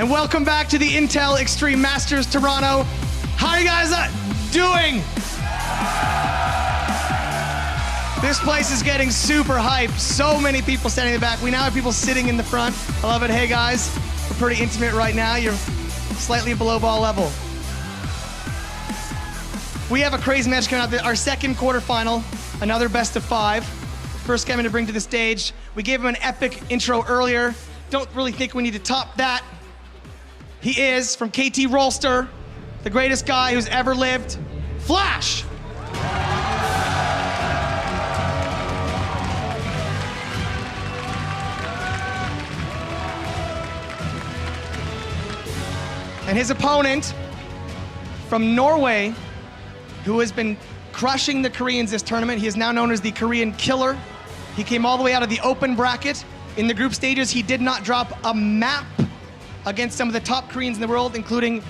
And welcome back to the Intel Extreme Masters Toronto. How are you guys doing? This place is getting super hyped. So many people standing in the back. We now have people sitting in the front. I love it. Hey guys, we're pretty intimate right now. You're slightly below ball level. We have a crazy match coming out. Our second quarterfinal, another best of 5. First guy I'm going to bring to the stage. We gave him an epic intro earlier. Don't really think we need to top that. He is, from KT Rolster, the greatest guy who's ever lived, Flash! And his opponent from Norway, who has been crushing the Koreans this tournament. He is now known as the Korean Killer. He came all the way out of the open bracket. In the group stages, he did not drop a map against some of the top Koreans in the world, including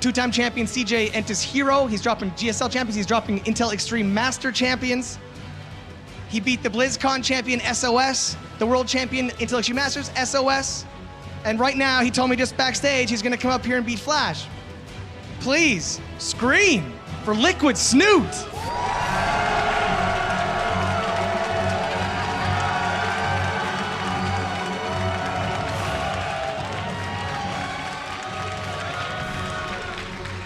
two-time champion CJ Entis Hero. He's dropping GSL champions. He's dropping Intel Extreme Master champions. He beat the BlizzCon champion SOS, the world champion Intel Extreme Masters SOS. And right now, he told me just backstage, he's gonna come up here and beat Flash. Please, scream for Liquid Snute.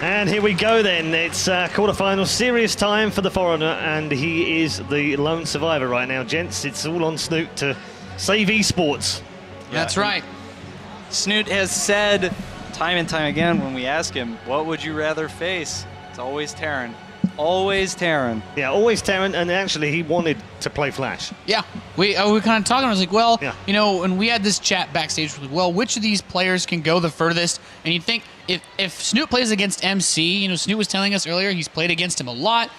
And here we go then. It's quarterfinal, serious time for the foreigner, and he is the lone survivor right now. Gents, it's all on Snute to save esports. That's right. Snute has said time and time again when we ask him, what would you rather face? It's always Terran. Always Terran. Yeah, always Terran, and actually he wanted to play Flash. Yeah, we were kind of talking. I was like, well, Yeah. you know, and we had this chat backstage. Well, which of these players can go the furthest? And you'd think if Snute plays against MC, you know, Snute was telling us earlier he's played against him a lot,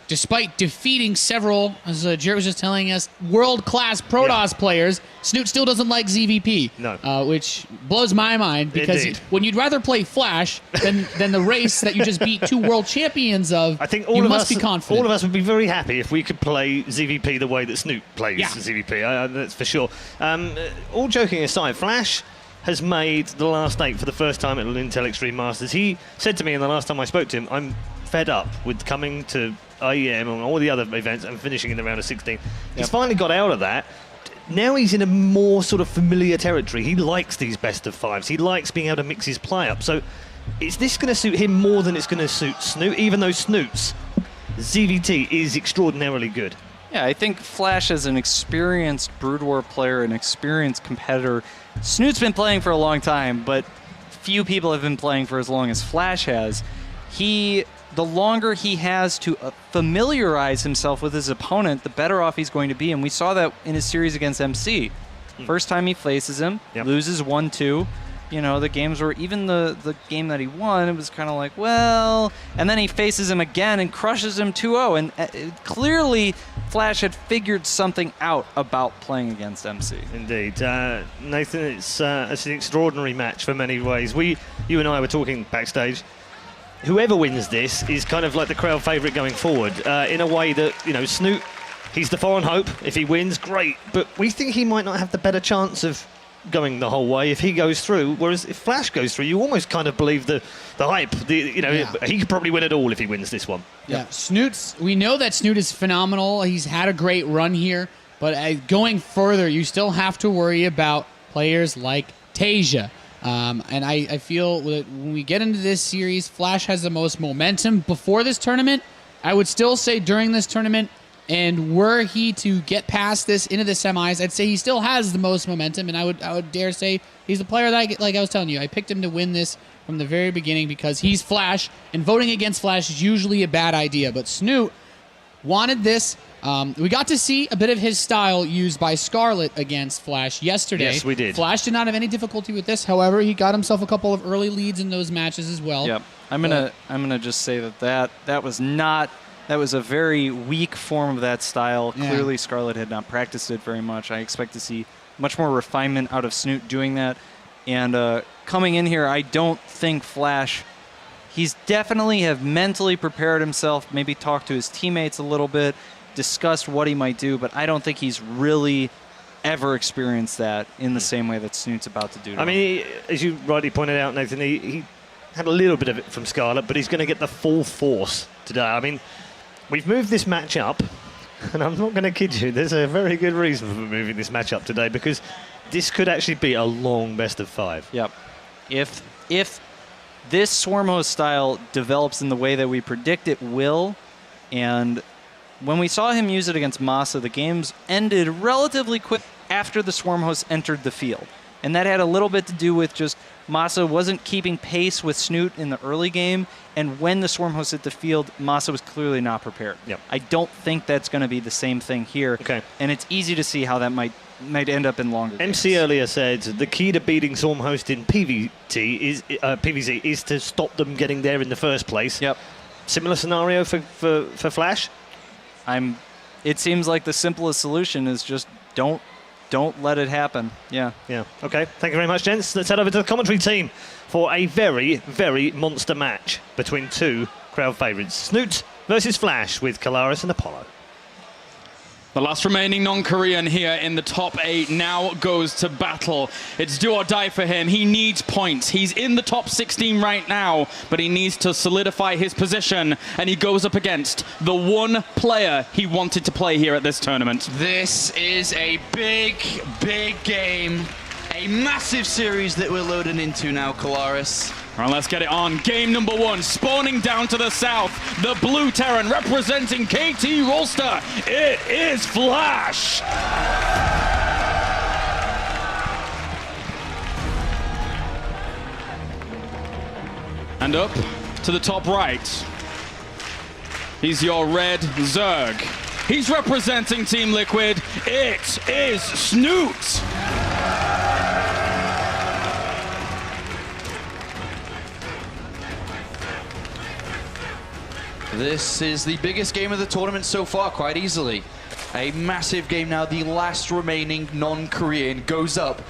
despite defeating several, as Jared was just telling us, world-class Protoss players. Snute still doesn't like ZvP. No. Which blows my mind, because Indeed. when you'd rather play Flash than the race that you just beat 2 world champions of, I think you must be confident. all of us would be very happy if we could play ZvP the way that Snute plays Yeah. ZvP. That's for sure. All joking aside, Flash has made the last 8 for the first time at Intel Extreme Masters. He said to me in the last time I spoke to him, I'm fed up with coming to IEM and all the other events and finishing in the round of 16. He's finally got out of that. Now he's in a more sort of familiar territory. He likes these best of 5s. He likes being able to mix his play up. So is this going to suit him more than it's going to suit Snute, even though Snute's ZvT is extraordinarily good? Yeah, I think Flash is an experienced Brood War player, an experienced competitor. Snute's been playing for a long time, but few people have been playing for as long as Flash has. The longer he has to familiarize himself with his opponent, the better off he's going to be. And we saw that in his series against MC. First time he faces him, loses 1-2. You know, the games were, even the game that he won, it was kind of like, well, and then he faces him again and crushes him 2-0. And clearly, Flash had figured something out about playing against MC. Indeed. Nathan, it's an extraordinary match for many ways. You and I were talking backstage. Whoever wins this is kind of like the crowd favourite going forward, in a way that, you know, Snute, he's the foreign hope. If he wins, great. But we think he might not have the better chance of going the whole way if he goes through, whereas if Flash goes through, you almost kind of believe the hype. He could probably win it all if he wins this one. Yeah, we know that Snute is phenomenal. He's had a great run here, but going further, you still have to worry about players like Tasia. And I feel that when we get into this series, Flash has the most momentum before this tournament. I would still say during this tournament, and were he to get past this into the semis, I'd say he still has the most momentum, and I would dare say he's the player that, like I was telling you, I picked him to win this from the very beginning because he's Flash, and voting against Flash is usually a bad idea. But Snute wanted this. We got to see a bit of his style used by Scarlet against Flash yesterday. Yes, we did. Flash did not have any difficulty with this. However, he got himself a couple of early leads in those matches as well. Yep. I'm gonna just say that was a very weak form of that style. Yeah. Clearly, Scarlet had not practiced it very much. I expect to see much more refinement out of Snute doing that. And coming in here, I don't think Flash. He's definitely have mentally prepared himself. Maybe talked to his teammates a little bit, discussed what he might do. But I don't think he's really ever experienced that in the same way that Snute's about to do to I him. mean, as you rightly pointed out, Nathan, he had a little bit of it from Scarlet, but he's going to get the full force today. I mean, we've moved this match up, and I'm not going to kid you, there's a very good reason for moving this match up today, because this could actually be a long best of 5. Yep. If this Swarm Host style develops in the way that we predict it will, and when we saw him use it against Masa, the games ended relatively quick after the Swarm Host entered the field. And that had a little bit to do with just Masa wasn't keeping pace with Snute in the early game, and when the Swarm Host hit the field, Masa was clearly not prepared. Yep. I don't think that's going to be the same thing here. Okay. And it's easy to see how that might end up in longer MC games. earlier said the key to beating Swarm Host in PvZ is to stop them getting there in the first place. Yep. Similar scenario for Flash? It seems like the simplest solution is just don't let it happen. Yeah. Yeah. Okay. Thank you very much, gents. Let's head over to the commentary team for a very, very monster match between two crowd favourites. Snute versus Flash with Kalaris and Apollo. The last remaining non-Korean here in the top 8 now goes to battle. It's do or die for him. He needs points. He's in the top 16 right now, but he needs to solidify his position, and he goes up against the one player he wanted to play here at this tournament. This is a big, big game. A massive series that we're loading into now, Kalaris. All right, let's get it on. Game number 1, spawning down to the south. The blue Terran representing KT Rolster. It is Flash. And up to the top right. He's your red Zerg. He's representing Team Liquid. It is Snute. This is the biggest game of the tournament so far, quite easily. A massive game now. The last remaining non-Korean goes up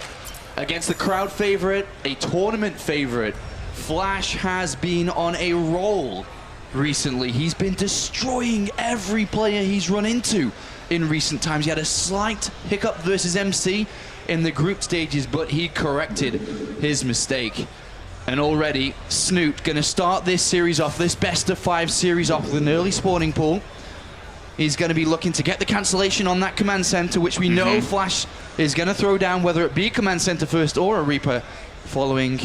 against the crowd favorite, a tournament favorite. Flash has been on a roll recently. He's been destroying every player he's run into in recent times. He had a slight hiccup versus MC in the group stages, but he corrected his mistake. And already, Snute going to start this series off, this best of 5 series off with an early spawning pool. He's going to be looking to get the cancellation on that command center, which we know Flash is going to throw down, whether it be a command center first or a Reaper following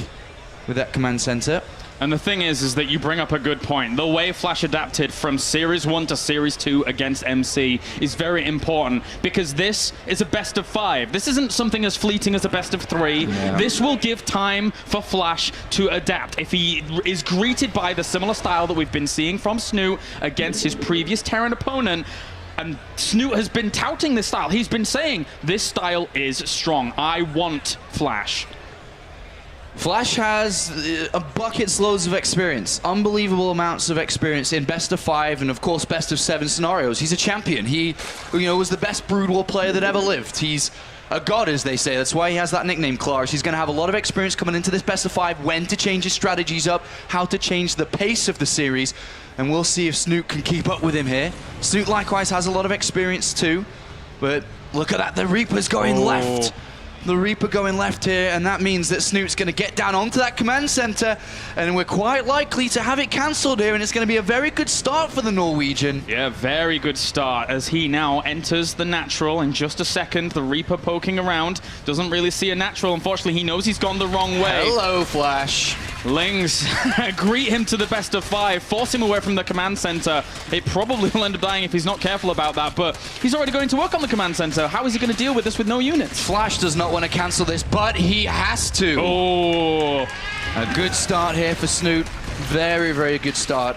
with that command center. And the thing is that you bring up a good point. The way Flash adapted from Series 1 to Series 2 against MC is very important, because this is a best of 5. This isn't something as fleeting as a best of 3. Yeah. This will give time for Flash to adapt. If he is greeted by the similar style that we've been seeing from Snute against his previous Terran opponent, and Snute has been touting this style. He's been saying, this style is strong. I want Flash. Flash has buckets loads of experience, unbelievable amounts of experience in best of 5 and of course best of 7 scenarios. He's a champion. He, was the best Brood War player that ever lived. He's a god, as they say. That's why he has that nickname, Kalaris. He's going to have a lot of experience coming into this best of 5, when to change his strategies up, how to change the pace of the series, and we'll see if Snute can keep up with him here. Snute likewise has a lot of experience too, but look at that, the Reaper's going left. The Reaper going left here, and that means that Snute's going to get down onto that command center, and we're quite likely to have it cancelled here, and it's going to be a very good start for the Norwegian. Yeah, very good start as he now enters the natural in just a second. The Reaper poking around, doesn't really see a natural. Unfortunately, he knows he's gone the wrong way. Hello, Flash. Lings greet him to the best of 5, force him away from the command center. It probably will end up dying if he's not careful about that, but he's already going to work on the command center. How is he going to deal with this with no units? Flash does not want to cancel this, but he has to. Oh, a good start here for Snute. Very, very good start.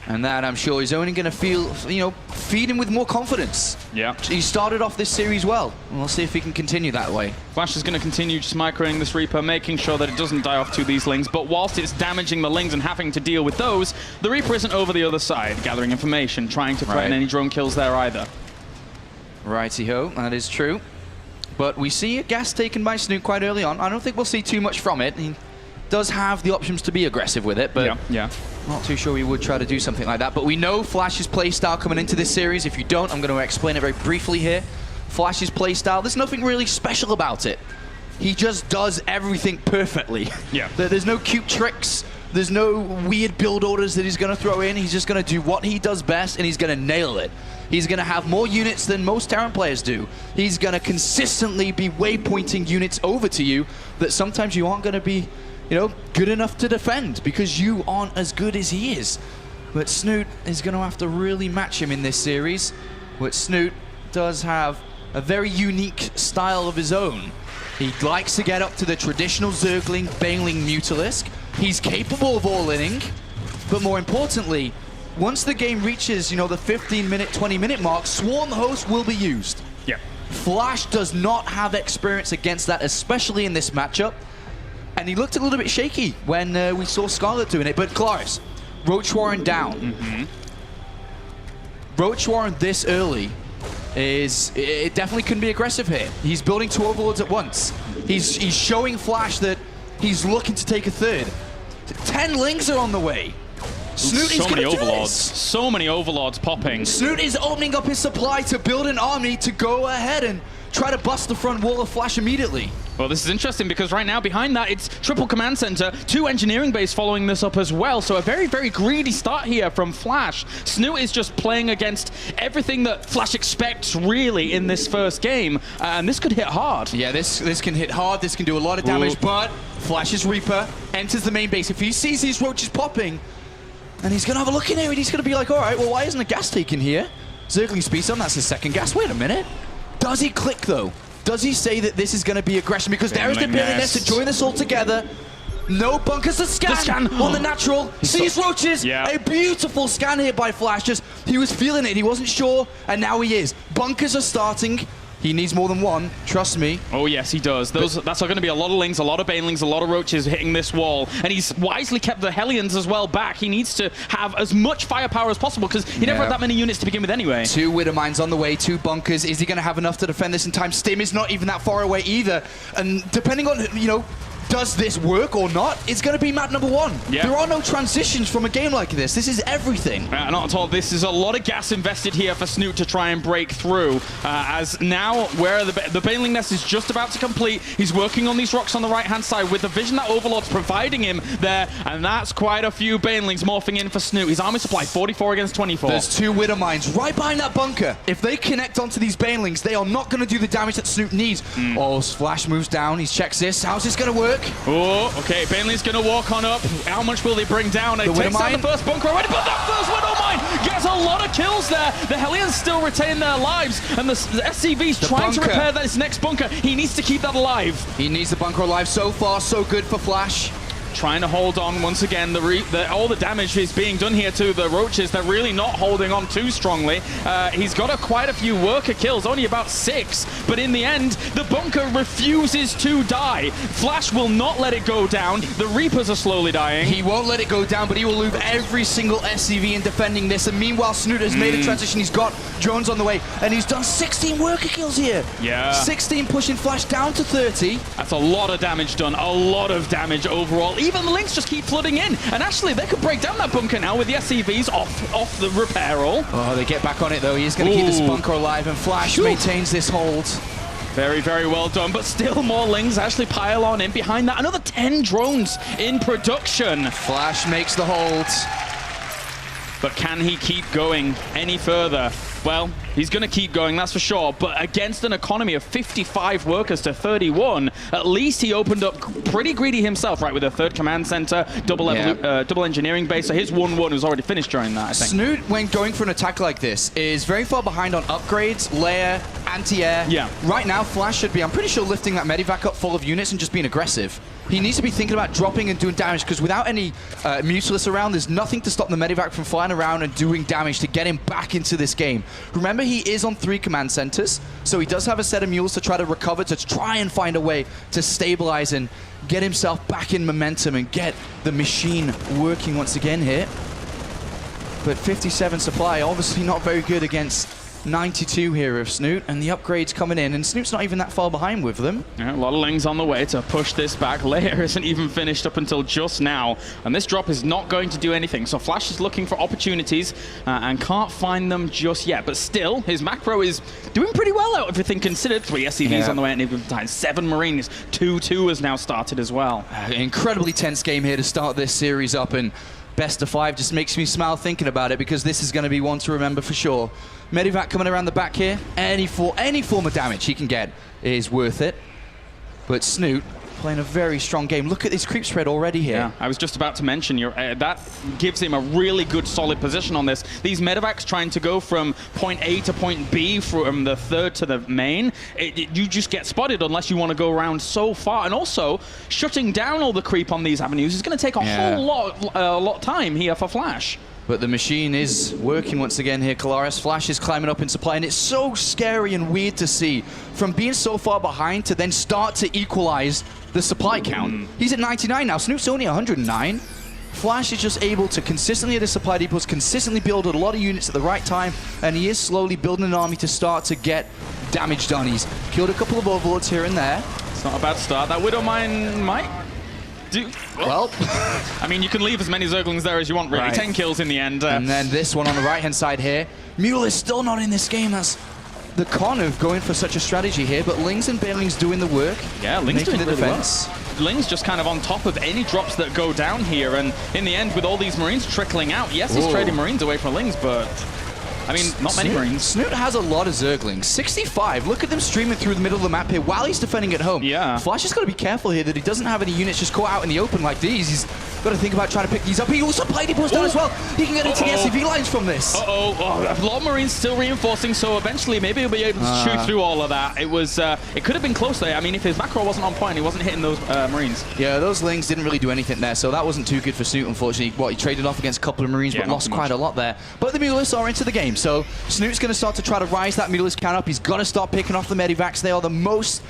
And that, I'm sure, is only going to feed him with more confidence. Yeah. He started off this series well, and we'll see if he can continue that way. Flash is going to continue just microing this Reaper, making sure that it doesn't die off to these Lings, but whilst it's damaging the Lings and having to deal with those, the Reaper isn't over the other side, gathering information, trying to threaten any drone kills there either. Righty-ho, that is true. But we see a gas taken by Snute quite early on. I don't think we'll see too much from it. He does have the options to be aggressive with it, but not too sure he would try to do something like that. But we know Flash's play style coming into this series. If you don't, I'm going to explain it very briefly here. Flash's playstyle. There's nothing really special about it. He just does everything perfectly. Yeah. There's no cute tricks. There's no weird build orders that he's going to throw in. He's just going to do what he does best, and he's going to nail it. He's going to have more units than most Terran players do. He's going to consistently be waypointing units over to you that sometimes you aren't going to be, you know, good enough to defend because you aren't as good as he is. But Snute is going to have to really match him in this series. But Snute does have a very unique style of his own. He likes to get up to the traditional Zergling, Baneling, Mutalisk. He's capable of all-inning, but more importantly, once the game reaches, you know, the 15-minute, 20-minute mark, Swarm Host will be used. Yeah. Flash does not have experience against that, especially in this matchup. And he looked a little bit shaky when we saw Scarlet doing it. But Klaris, Roach Warren down. Roach Warren this early it definitely couldn't be aggressive here. He's building 2 Overlords at once. He's showing Flash that he's looking to take a third. 10 Lings are on the way. Snute is many gonna do Overlords. this. So many Overlords popping. Snute is opening up his supply to build an army to go ahead and try to bust the front wall of Flash immediately. Well, this is interesting because right now behind that, it's triple command center, 2 engineering base following this up as well. So a very, very greedy start here from Flash. Snute is just playing against everything that Flash expects really in this first game. And this could hit hard. Yeah, this can hit hard. This can do a lot of damage, but Flash's Reaper enters the main base. If he sees these roaches popping, and he's going to have a look in here, and he's going to be like, all right, well, why isn't a gas taken here? Zergling Speed Stone, that's his second gas. Wait a minute. Does he click, though? Does he say that this is going to be aggression? Because there is the ability to join us all together. No bunkers, the scan on the natural. Sees roaches. Yeah. A beautiful scan here by Flash. Just, he was feeling it. He wasn't sure, and now he is. Bunkers are starting. He needs more than one, trust me. Oh, yes, he does. That's going to be a lot of Lings, a lot of Banelings, a lot of Roaches hitting this wall. And he's wisely kept the Hellions as well back. He needs to have as much firepower as possible because he never had that many units to begin with anyway. 2 Widowmines on the way, 2 bunkers. Is he going to have enough to defend this in time? Stim is not even that far away either. And depending on, you know, does this work or not, it's going to be map number 1. Yeah. There are no transitions from a game like this. This is everything. Not at all. This is a lot of gas invested here for Snute to try and break through. As now, where the Baneling Nest is just about to complete, he's working on these rocks on the right-hand side with the vision that Overlord's providing him there, and that's quite a few Banelings morphing in for Snute. His army supply, 44 against 24. There's 2 Widowmines right behind that bunker. If they connect onto these Banelings, they are not going to do the damage that Snute needs. Oh, Flash moves down. He checks this. How's this going to work? Oh, okay, Baneling's going to walk on up. How much will they bring down? It takes down the first bunker already, but that first Widowmine gets a lot of kills there. The Hellions still retain their lives, and the SCV's trying to repair this next bunker. He needs to keep that alive. He needs the bunker alive. So far, so good for Flash. Trying to hold on once again. All the damage is being done here to the Roaches. They're really not holding on too strongly. He's got quite a few worker kills, only about 6. But in the end, the bunker refuses to die. Flash will not let it go down. The Reapers are slowly dying. He won't let it go down, but he will lose every single SCV in defending this. And meanwhile, Snute has made a transition. He's got drones on the way, and he's done 16 worker kills here. Yeah. 16 pushing Flash down to 30. That's a lot of damage done. A lot of damage overall. Even the Lings just keep flooding in. And actually, they could break down that bunker now with the SCVs off the repair all. Oh, they get back on it, though. He's going to keep this bunker alive, and Flash maintains this hold. Very, very well done, but still more Lings actually pile on in behind that. Another 10 drones in production. Flash makes the hold. But can he keep going any further? Well, he's going to keep going, that's for sure. But against an economy of 55 workers to 31, at least he opened up pretty greedy himself, right, with a 3rd command center, double engineering base. So his 1-1 was already finished during that, I think. Snute, when going for an attack like this, is very far behind on upgrades, layer, anti-air. Yeah. Right now, Flash should be, I'm pretty sure, lifting that medivac up full of units and just being aggressive. He needs to be thinking about dropping and doing damage, because without any Mutalisk around, there's nothing to stop the medivac from flying around and doing damage to get him back into this game. Remember, he is on 3 command centers, so he does have a set of mules to try to recover, to try and find a way to stabilize and get himself back in momentum and get the machine working once again here. But 57 supply, obviously not very good against 92 here of Snute, and the upgrades coming in, and Snute's not even that far behind with them. Yeah, a lot of Lings on the way to push this back. Layer isn't even finished up until just now, and this drop is not going to do anything. So Flash is looking for opportunities and can't find them just yet. But still, his macro is doing pretty well out, everything considered. 3 SCVs on the way at any time. 7 Marines. 2-2 has now started as well. Incredibly tense game here to start this series up, and best of 5 just makes me smile thinking about it, because this is going to be one to remember for sure. Medivac coming around the back here. Any form of damage he can get is worth it. But Snute playing a very strong game. Look at this creep spread already here. Yeah, I was just about to mention, that gives him a really good solid position on this. These medevacs trying to go from point A to point B, from the third to the main, you just get spotted unless you want to go around so far. And also, shutting down all the creep on these avenues is going to take a whole lot of time here for Flash. But the machine is working once again here, Kalaris. Flash is climbing up in supply, and it's so scary and weird to see. From being so far behind to then start to equalize the supply count. He's at 99 now. Snoop's only 109. Flash is just able to consistently at his supply depots, consistently build a lot of units at the right time, and he is slowly building an army to start to get damage done. He's killed a couple of overlords here and there. It's not a bad start. That Widowmine might do well. I mean, you can leave as many Zerglings there as you want, really. Right. 10 kills in the end. And then this one on the right-hand side here. Mule is still not in this game. That's the con of going for such a strategy here, but Lings and Banelings doing the work. Yeah, Lings doing the really defense. well. Lings just kind of on top of any drops that go down here, and in the end, with all these Marines trickling out, yes, he's trading Marines away from Lings, but I mean, not many Marines. Snute has a lot of Zerglings. 65. Look at them streaming through the middle of the map here while he's defending at home. Yeah. Flash has got to be careful here that he doesn't have any units just caught out in the open like these. He's got to think about trying to pick these up. He also played post down as well. He can get into the SCV lines from this. A lot of Marines still reinforcing, so eventually maybe he'll be able to shoot through all of that. It was, it could have been close there. I mean, if his macro wasn't on point, he wasn't hitting those Marines. Yeah, those Lings didn't really do anything there, so that wasn't too good for Snute, unfortunately. He traded off against a couple of Marines, but lost quite a lot there. But the Mulists are into the game, so Snute's going to start to try to rise that Mulist count up. He's got to start picking off the Medivacs. They are the most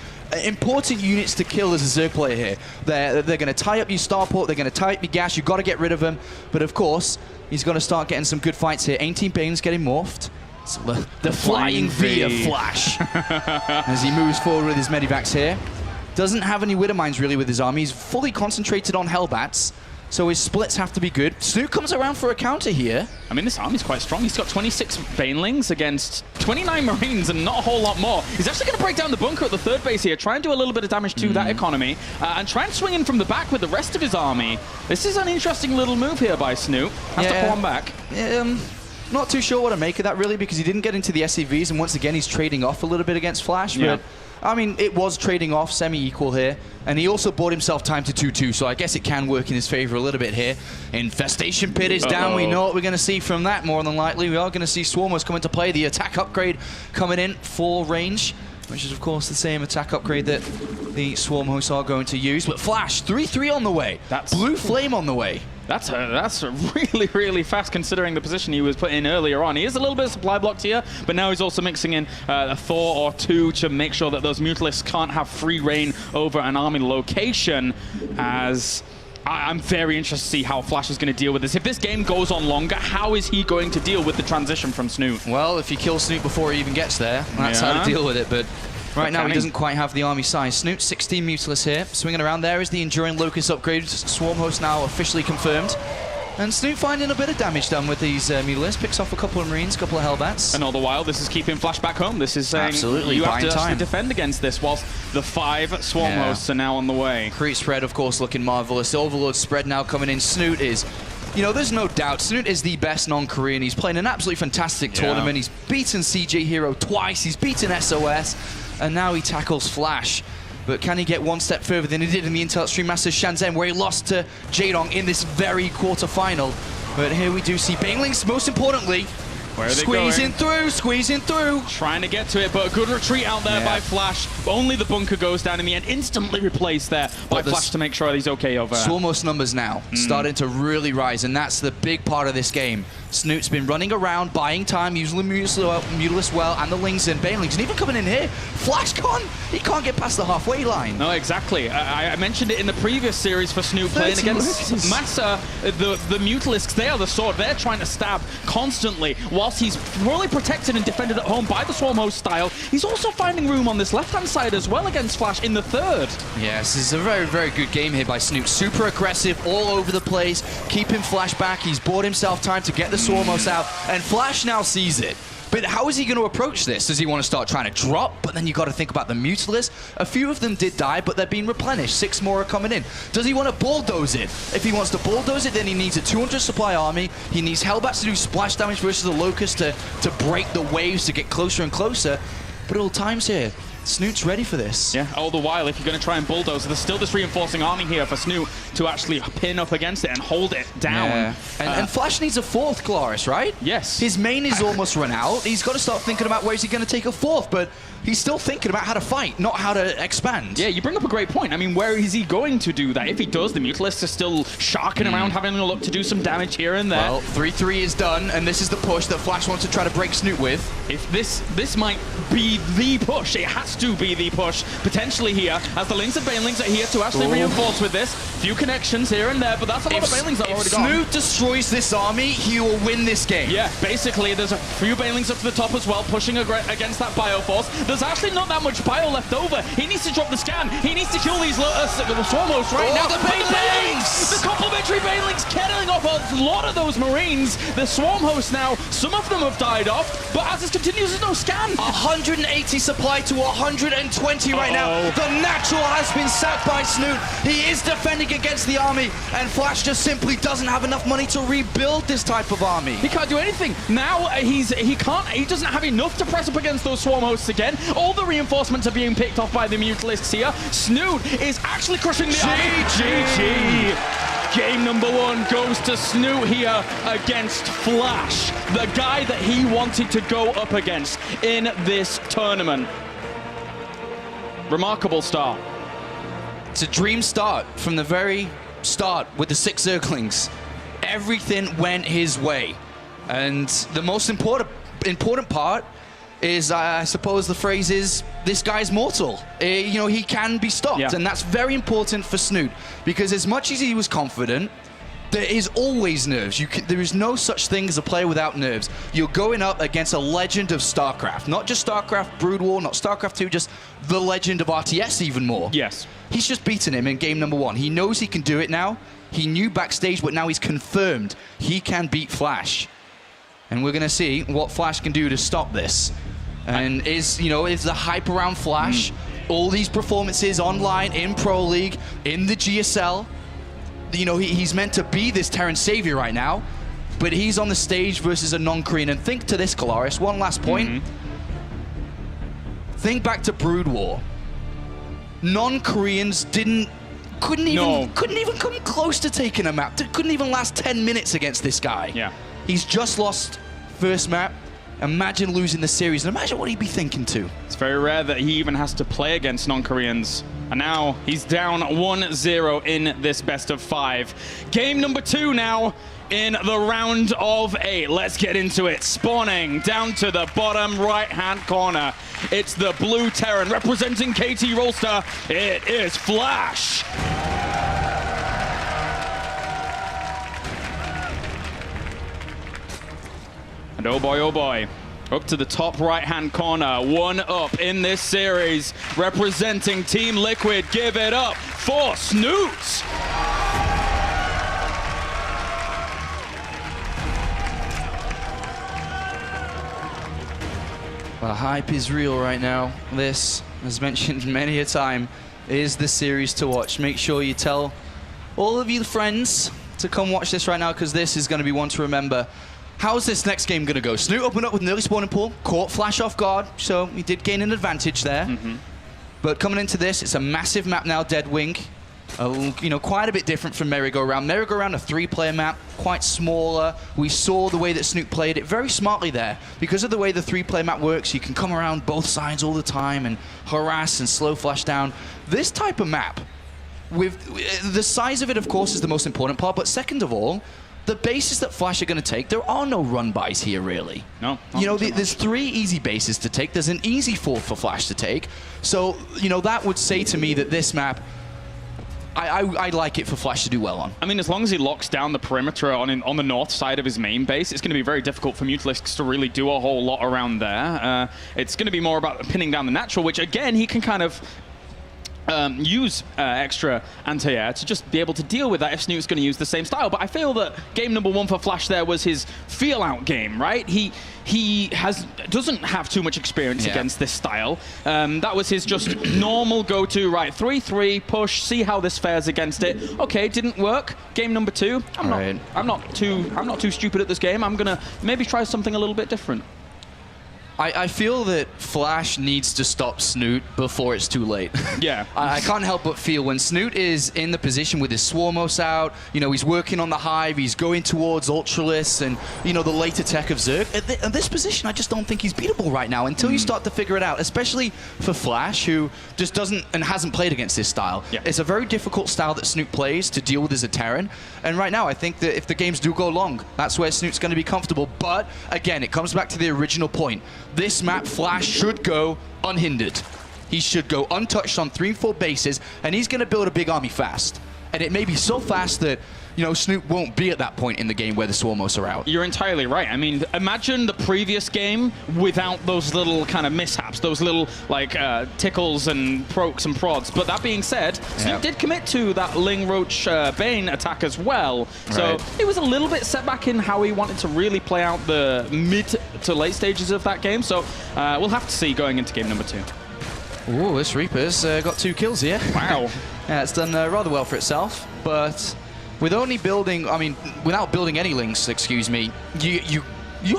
important units to kill as a Zerg player here. They're going to tie up your starport, they're going to tie up your gas, you've got to get rid of them. But of course, he's going to start getting some good fights here. 18 Bane's getting morphed. So the flying V of Flash as he moves forward with his Medivacs here. Doesn't have any Widowmines really with his army. He's fully concentrated on Hellbats, so his splits have to be good. Snute comes around for a counter here. I mean, this army's quite strong. He's got 26 Banelings against 29 Marines and not a whole lot more. He's actually going to break down the bunker at the third base here, try and do a little bit of damage to that economy, and try and swing in from the back with the rest of his army. This is an interesting little move here by Snute. Has to pull him back. Not too sure what to make of that, really, because he didn't get into the SCVs, and once again, he's trading off a little bit against Flash. Yeah. But I mean, it was trading off semi-equal here, and he also bought himself time to 2-2, so I guess it can work in his favor a little bit here. Infestation Pit is down. We know what we're going to see from that, more than likely. We are going to see Swarmers come into play. The attack upgrade coming in for range, which is, of course, the same attack upgrade that the Swarm hosts are going to use. But Flash, 3-3 on the way. That's Blue Flame on the way. That's a really, really fast considering the position he was put in earlier on. He is a little bit supply blocked here, but now he's also mixing in a Thor or two to make sure that those Mutalisks can't have free reign over an army location, as I'm very interested to see how Flash is going to deal with this. If this game goes on longer, how is he going to deal with the transition from Snute? Well, if you kill Snute before he even gets there, that's how to deal with it, but right now he doesn't quite have the army size. Snute, 16 Mutalisks here. Swinging around there is the Enduring Locust upgrade. Swarm host now officially confirmed. And Snute finding a bit of damage done with these Mutalisks. Picks off a couple of Marines, a couple of Hellbats. And all the while, this is keeping Flash back home. This is saying absolutely you have to actually defend against this, whilst the 5 Swarm hosts are now on the way. Creep spread, of course, looking marvelous. Overlord spread now coming in. Snute is... You know, there's no doubt, Snute is the best non-Korean. He's playing an absolutely fantastic tournament. He's beaten CJ Hero twice. He's beaten SOS. And now he tackles Flash. But can he get one step further than he did in the Intel Extreme Masters Shenzhen, where he lost to Jaedong in this very quarter-final? But here we do see Banelings, most importantly, squeezing through. Trying to get to it, but a good retreat out there by Flash. Only the bunker goes down in the end, instantly replaced there by Flash to make sure he's okay over. Swarmos numbers now starting to really rise, and that's the big part of this game. Snute's been running around, buying time, using the Mutalisk well, and the Lings and Banelings, and even coming in here. Flash he can't get past the halfway line. No, exactly. I mentioned it in the previous series for Snute playing against Massa. The Mutalisks, they are the sword. They're trying to stab constantly. Whilst he's fully protected and defended at home by the Swarm Host style, he's also finding room on this left-hand side as well against Flash in the third. Yes, this is a very, very good game here by Snute. Super aggressive, all over the place, keeping Flash back. He's bought himself time to get the Swarmos out, and Flash now sees it. But how is he going to approach this? Does he want to start trying to drop? But then you got to think about the Mutalisk. A few of them did die, but they're being replenished. 6 more are coming in. Does he want to bulldoze it? If he wants to bulldoze it, then he needs a 200 supply army. He needs Hellbats to do splash damage versus the Locust to break the waves to get closer and closer. But all times here, Snute's ready for this. Yeah, all the while, if you're going to try and bulldoze, there's still this reinforcing army here for Snute to actually pin up against it and hold it down. Yeah. And Flash needs a 4th Glarus, right? Yes. His main is almost run out. He's got to start thinking about where is he going to take a 4th, but he's still thinking about how to fight, not how to expand. Yeah, you bring up a great point. I mean, where is he going to do that? If he does, the Mutalisks are still sharking around, having a look to do some damage here and there. Well, 3-3 is done, and this is the push that Flash wants to try to break Snute with. If this might be the push, it has to be the push, potentially here, as the Lings and Banelings are here to actually reinforce with this. Few connections here and there, but that's a lot of Banelings that are already gone. If Snute destroys this army, he will win this game. Yeah, basically, there's a few Banelings up to the top as well, pushing against that Bioforce. There's actually not that much bio left over. He needs to drop the scan. He needs to kill these Swarmos right now. The Banelings! The complementary Banelings killing off a lot of those Marines. The Swarm Hosts now, some of them have died off, but as this continues, there's no scan. 180 supply to 120 right now. The natural has been sacked by Snute. He is defending against the army, and Flash just simply doesn't have enough money to rebuild this type of army. He can't do anything. Now he doesn't have enough to press up against those Swarm Hosts again. All the reinforcements are being picked off by the Mutalisks here. Snute is actually crushing the army. GG! Game number 1 goes to Snute here against Flash, the guy that he wanted to go up against in this tournament. Remarkable start. It's a dream start from the very start with the 6 Zerglings. Everything went his way. And the most important part is, I suppose the phrase is, this guy's mortal. You know, he can be stopped. Yeah. And that's very important for Snute, because as much as he was confident, there is always nerves. There is no such thing as a player without nerves. You're going up against a legend of StarCraft. Not just StarCraft Brood War, not StarCraft 2, just the legend of RTS even more. Yes. He's just beaten him in game number 1. He knows he can do it now. He knew backstage, but now he's confirmed he can beat Flash. And we're going to see what Flash can do to stop this. And is the hype around Flash, all these performances online, in Pro League, in the GSL, he's meant to be this Terran savior right now, but he's on the stage versus a non-Korean. And think to this, Glarus, one last point. Think back to Brood War. Non-Koreans couldn't even come close to taking a map. Couldn't even last 10 minutes against this guy. Yeah. He's just lost first map. Imagine losing the series, and imagine what he'd be thinking too. It's very rare that he even has to play against non-Koreans. And now he's down 1-0 in this best of 5. Game number 2 now in the round of 8. Let's get into it. Spawning down to the bottom right-hand corner. It's the blue Terran representing KT Rolster. It is Flash. And oh boy, up to the top right-hand corner, 1 up in this series, representing Team Liquid. Give it up for Snute. The hype is real right now. This, as mentioned many a time, is the series to watch. Make sure you tell all of you friends to come watch this right now, because this is going to be one to remember. How's this next game going to go? Snute opened up with an early spawning pool, caught Flash off guard, so he did gain an advantage there. But coming into this, it's a massive map now, Deadwing. Quite a bit different from Merry-Go-Round. Merry-Go-Round, a 3-player map, quite smaller. We saw the way that Snute played it very smartly there. Because of the way the 3-player map works, you can come around both sides all the time and harass and slow Flash down. This type of map, with the size of it, of course, is the most important part, but second of all, the bases that Flash are going to take, there are no run-bys here, really. No. You know, there's 3 easy bases to take. There's an easy 4th for Flash to take. So, you know, that would say to me that this map, I like it for Flash to do well on. I mean, as long as he locks down the perimeter on the north side of his main base, it's going to be very difficult for Mutalisks to really do a whole lot around there. It's going to be more about pinning down the natural, which, again, he can kind of use extra anti-air to just be able to deal with that if Snute's going to use the same style. But I feel that game number 1 for Flash there was his feel-out game, right? He doesn't have too much experience against this style. That was his just normal go-to, right? 3-3, push, see how this fares against it. Okay, didn't work. Game number 2, I'm not too stupid at this game. I'm gonna maybe try something a little bit different. I feel that Flash needs to stop Snute before it's too late. Yeah. I can't help but feel when Snute is in the position with his Swarmos out, you know, he's working on the Hive, he's going towards Ultralisk and, you know, the later tech of Zerg. At this position, I just don't think he's beatable right now until you start to figure it out, especially for Flash, who just doesn't and hasn't played against this style. Yeah. It's a very difficult style that Snute plays to deal with as a Terran. And right now, I think that if the games do go long, that's where Snute's going to be comfortable. But, again, it comes back to the original point. This map, Flash should go unhindered. He should go untouched on 3-4 bases, and he's going to build a big army fast. And it may be so fast that, you know, Snute won't be at that point in the game where the Swarmos are out. You're entirely right. I mean, imagine the previous game without those little kind of mishaps, those little, like, tickles and prokes and prods. But that being said, Snute did commit to that Ling Roach Bane attack as well. So it was a little bit setback in how he wanted to really play out the mid to late stages of that game. So we'll have to see going into game number 2. Ooh, this Reaper's got 2 kills here. Wow. Yeah, it's done rather well for itself, but with only building, I mean, without building any links, excuse me, you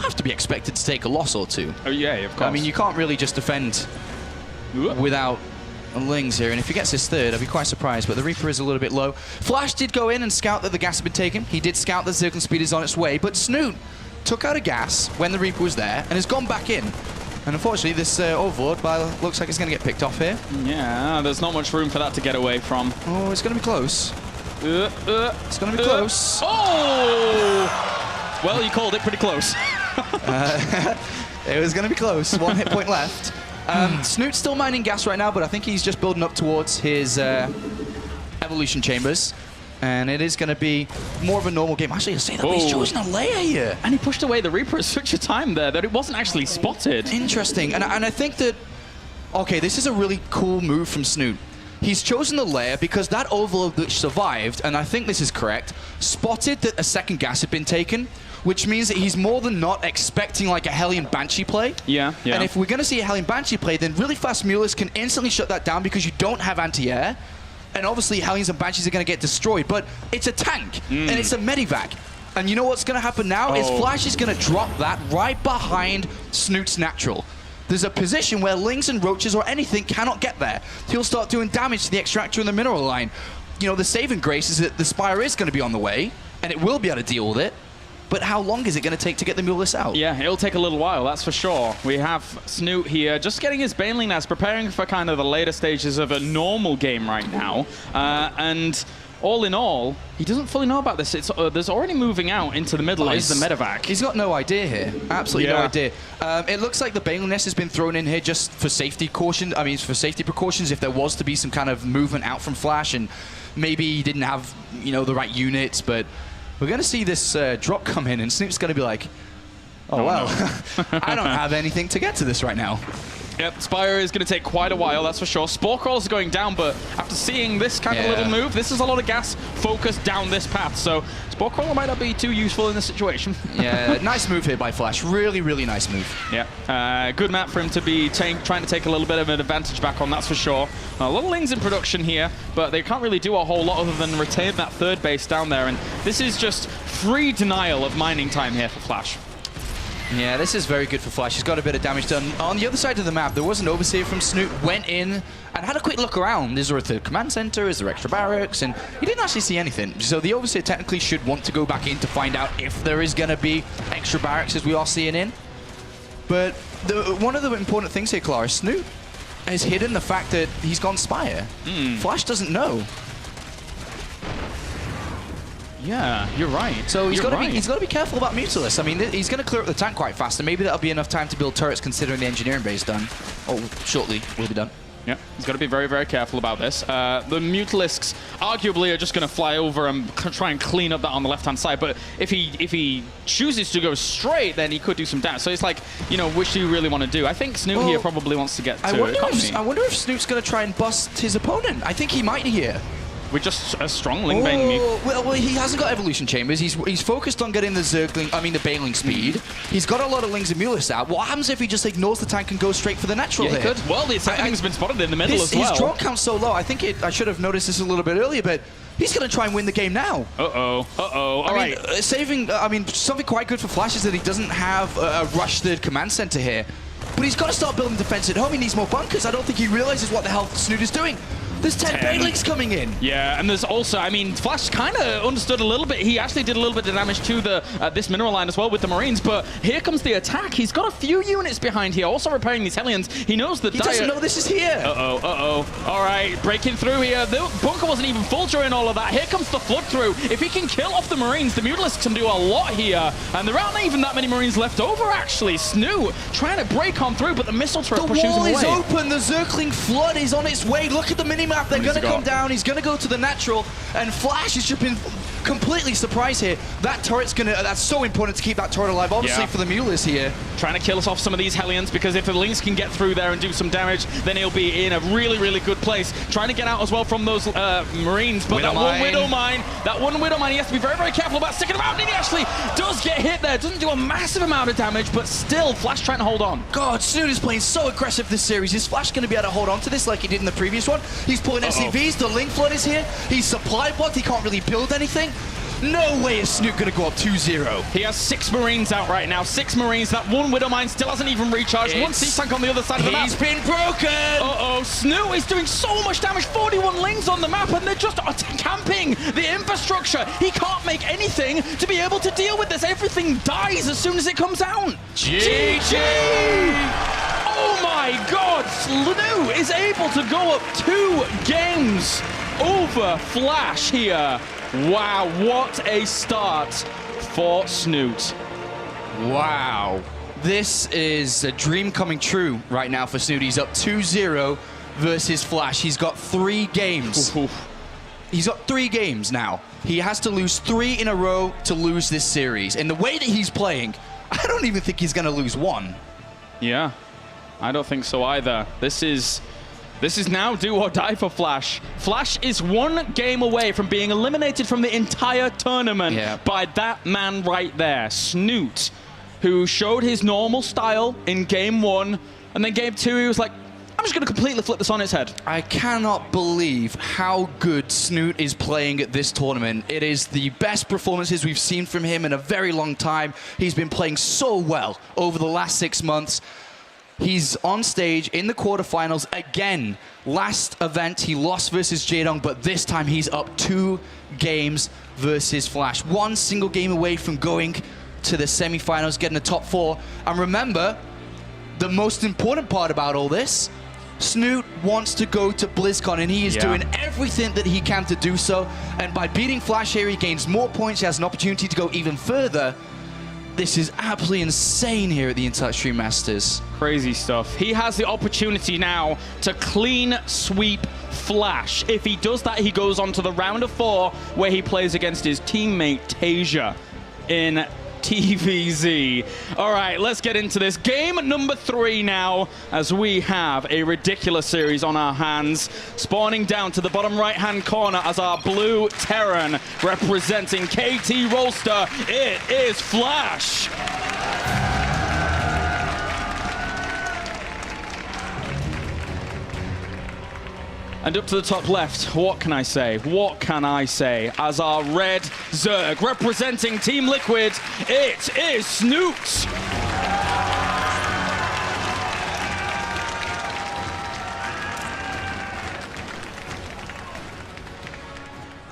have to be expected to take a loss or 2. Oh, yeah, of course. I mean, you can't really just defend without Lings here, and if he gets his 3rd, I'd be quite surprised, but the Reaper is a little bit low. Flash did go in and scout that the gas had been taken. He did scout that Zergling Speed is on its way, but Snute took out a gas when the Reaper was there and has gone back in. And unfortunately, this Overlord looks like it's going to get picked off here. Yeah, there's not much room for that to get away from. Oh, it's going to be close. It's going to be close. Oh! Well, you called it pretty close. It was going to be close. 1 hit point left. Snute's still mining gas right now, but I think he's just building up towards his evolution chambers. And it is going to be more of a normal game. Actually, I say that he's chosen a layer here. And he pushed away the Reaper at such a time there that it wasn't actually spotted. Interesting. And I think that, okay, this is a really cool move from Snute. He's chosen the layer because that Overload which survived, and I think this is correct, spotted that a 2nd gas had been taken, which means that he's more than not expecting like a Hellion Banshee play. Yeah. And if we're going to see a Hellion Banshee play, then really fast Mutalisks can instantly shut that down because you don't have anti-air. And obviously, Hellions and Banshees are going to get destroyed, but it's a tank, and it's a Medivac. And you know what's going to happen now is Flash is going to drop that right behind Snute's natural. There's a position where Lings and Roaches or anything cannot get there. He'll start doing damage to the Extractor and the Mineral line. You know, the saving grace is that the Spire is going to be on the way, and it will be able to deal with it. But how long is it going to take to get the Mutalisks out? Yeah, it'll take a little while, that's for sure. We have Snute here, just getting his Baneling Nest, preparing for kind of the later stages of a normal game right now. And all in all, he doesn't fully know about this. There's already moving out into the middle is the Medivac. He's got no idea here. Absolutely no idea. It looks like the Baneling Nest has been thrown in here just for safety caution. I mean, for safety precautions if there was to be some kind of movement out from Flash and maybe he didn't have, you know, the right units, but we're going to see this drop come in, and Snoop's going to be like, oh, wow, no. I don't have anything to get to this right now. Yep, Spire is going to take quite a while, that's for sure. Spore Crawl's going down, but after seeing this kind of little move, this is a lot of gas focused down this path, so Spore Crawl might not be too useful in this situation. Yeah, nice move here by Flash. Really, really nice move. Yeah, good map for him to be trying to take a little bit of an advantage back on, that's for sure. A lot of Lings in production here, but they can't really do a whole lot other than retain that third base down there, and this is just free denial of mining time here for Flash. Yeah, this is very good for Flash. He's got a bit of damage done. On the other side of the map, there was an Overseer from Snute, went in and had a quick look around. Is there a third command center? Is there extra barracks? And he didn't actually see anything. So the Overseer technically should want to go back in to find out if there is going to be extra barracks as we are seeing in. But one of the important things here, Clara, Snute has hidden the fact that he's gone Spire. Flash doesn't know. Yeah, you're right. So he's You're got to right. be careful about Mutalisk. I mean, he's going to clear up the tank quite fast, and maybe that'll be enough time to build turrets considering the engineering base done. Oh, shortly will be done. Yeah, he's got to be very, very careful about this. The Mutalisks arguably are just going to fly over and try and clean up that on the left-hand side. But if he chooses to go straight, then he could do some damage. So it's like, you know, which do you really want to do? I think Snute here probably wants to get to economy. I wonder if Snoot's going to try and bust his opponent. I think he might here. With just a strong Ling Bang Mute. Well, he hasn't got evolution chambers. He's focused on getting the the Bailing speed. He's got a lot of Lings and Mulis out. What happens if he just ignores the tank and goes straight for the natural Yeah, here? he could. Well, the second's been spotted in the middle as well. His draw count's so low. I think I should have noticed this a little bit earlier, but he's going to try and win the game now. Uh-oh. All right. Something quite good for Flash is that he doesn't have a rush third command center here. But he's got to start building defense at home. He needs more bunkers. I don't think he realizes what the hell Snute is doing. There's 10 Bailings coming in. Yeah, and there's also, I mean, Flash kind of understood a little bit. He actually did a little bit of damage to the this mineral line as well with the Marines, but here comes the attack. He's got a few units behind here, also repairing these Hellions. He knows the He doesn't know this is here. All right, breaking through here. The bunker wasn't even full during all of that. Here comes the flood through. If he can kill off the Marines, the Mutalisks can do a lot here. And there aren't even that many Marines left over, actually. Snute trying to break on through, but the missile turret pushes him away. The wall is open. The Zergling flood is on its way. Look at the minimap. They're going to come down. He's going to go to the natural. And Flash has just been completely surprised here. That turret's going to... That's so important to keep that turret alive, obviously, for the Mulis here. Trying to kill us off some of these Hellions, because if the Lynx can get through there and do some damage, then he'll be in a really, really good place. Trying to get out as well from those Marines, but that one Widow Mine, he has to be very, very careful about sticking him out, and he actually does get hit there. Doesn't do a massive amount of damage, but still, Flash trying to hold on. God, Snute is playing so aggressive this series. Is Flash going to be able to hold on to this like he did in the previous one? He's pulling SCVs, the Link Flood is here, he's supply blocked, he can't really build anything. No way is Snute going to go up 2-0. He has 6 Marines out right now. 6 Marines. That one Widow Mine still hasn't even recharged. One Sea Tank on the other side of the map. He's been broken. Snute is doing so much damage. 41 Lings on the map, and they're just camping the infrastructure. He can't make anything to be able to deal with this. Everything dies as soon as it comes down. GG! Oh my God! Snute is able to go up 2 games over Flash here. Wow, what a start for Snute. Wow. This is a dream coming true right now for Snute. He's up 2-0 versus Flash. He's got 3 games. He's got 3 games now. He has to lose 3 in a row to lose this series. And the way that he's playing, I don't even think he's going to lose 1. Yeah, I don't think so either. This is now do or die for Flash. Flash is 1 game away from being eliminated from the entire tournament by that man right there, Snute, who showed his normal style in game 1, and then game 2 he was like, I'm just going to completely flip this on its head. I cannot believe how good Snute is playing at this tournament. It is the best performances we've seen from him in a very long time. He's been playing so well over the last 6 months. He's on stage in the quarterfinals again. Last event, he lost versus Jaedong, but this time he's up 2 games versus Flash. 1 single game away from going to the semifinals, getting the top 4. And remember, the most important part about all this, Snute wants to go to BlizzCon, and he is doing everything that he can to do so. And by beating Flash here, he gains more points. He has an opportunity to go even further. This is absolutely insane here at the Intel Extreme Masters. Crazy stuff. He has the opportunity now to clean sweep Flash. If he does that, he goes on to the round of 4, where he plays against his teammate Tasia in TVZ. All right, let's get into this. Game number 3 now, as we have a ridiculous series on our hands. Spawning down to the bottom right-hand corner as our blue Terran, representing KT Rolster, it is Flash. And up to the top left, what can I say? What can I say? As our red Zerg, representing Team Liquid, it is Snute.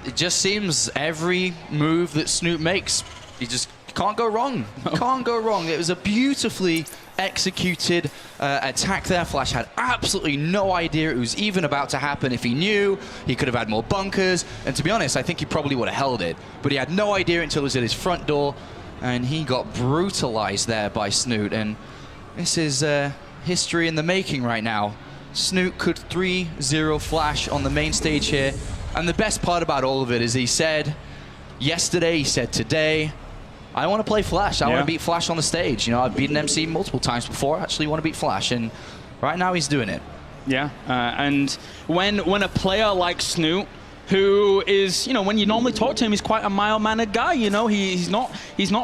It just seems every move that Snute makes, he just Can't go wrong. Can't go wrong. It was a beautifully executed attack there. Flash had absolutely no idea it was even about to happen. If he knew, he could have had more bunkers. And to be honest, I think he probably would have held it. But he had no idea until it was at his front door. And he got brutalized there by Snute. And this is history in the making right now. Snute could 3-0 Flash on the main stage here. And the best part about all of it is he said yesterday, he said today, I want to play Flash. I want to beat Flash on the stage. You know, I've beaten MC multiple times before. I actually want to beat Flash. And right now he's doing it. Yeah, and when a player like Snute, who is, you know, when you normally talk to him, he's quite a mild-mannered guy, you know, he's not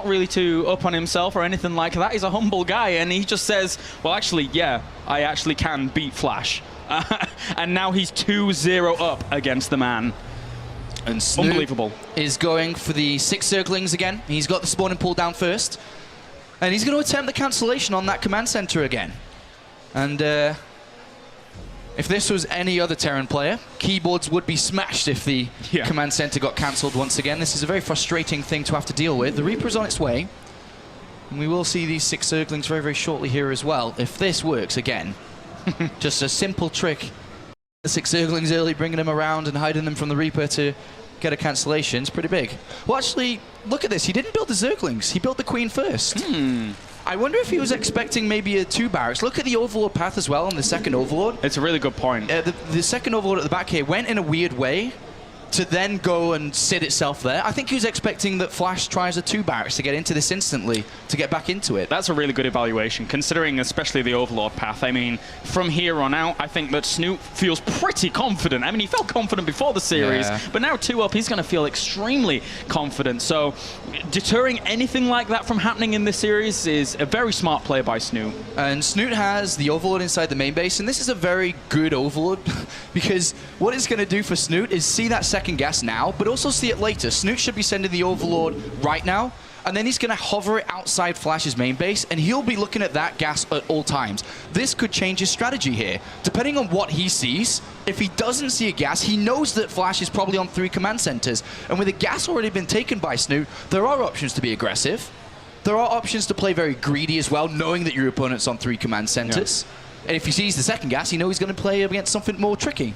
really too up on himself or anything like that. He's a humble guy, and he just says, well, actually, yeah, I actually can beat Flash. And now he's 2-0 up against the man. And Snute unbelievable. Is going for the 6 circlings again. He's got the spawning pool down first. And he's going to attempt the cancellation on that command center again. And if this was any other Terran player, keyboards would be smashed if the command center got cancelled once again. This is a very frustrating thing to have to deal with. The Reaper's on its way. And we will see these 6 circlings very, very shortly here as well. If this works again, just a simple trick. The 6 circlings early, bringing them around and hiding them from the Reaper to get a cancellation. It's pretty big. Well, actually, look at this. He didn't build the Zerglings. He built the Queen first. I wonder if he was expecting maybe a 2 barracks. Look at the Overlord path as well on the second Overlord. It's a really good point. The second Overlord at the back here went in a weird way to then go and sit itself there. I think he was expecting that Flash tries a 2 barracks to get into this instantly, to get back into it. That's a really good evaluation, considering especially the Overlord path. I mean, from here on out, I think that Snute feels pretty confident. I mean, he felt confident before the series, but now 2 up, he's going to feel extremely confident. So deterring anything like that from happening in this series is a very smart play by Snute. And Snute has the Overlord inside the main base, and this is a very good Overlord because what it's going to do for Snute is see that second gas now, but also see it later. Snute should be sending the Overlord right now, and then he's going to hover it outside Flash's main base, and he'll be looking at that gas at all times. This could change his strategy here. Depending on what he sees, if he doesn't see a gas, he knows that Flash is probably on 3 command centers, and with a gas already been taken by Snute, there are options to be aggressive. There are options to play very greedy as well, knowing that your opponent's on 3 command centers. And if he sees the second gas, he knows he's going to play against something more tricky.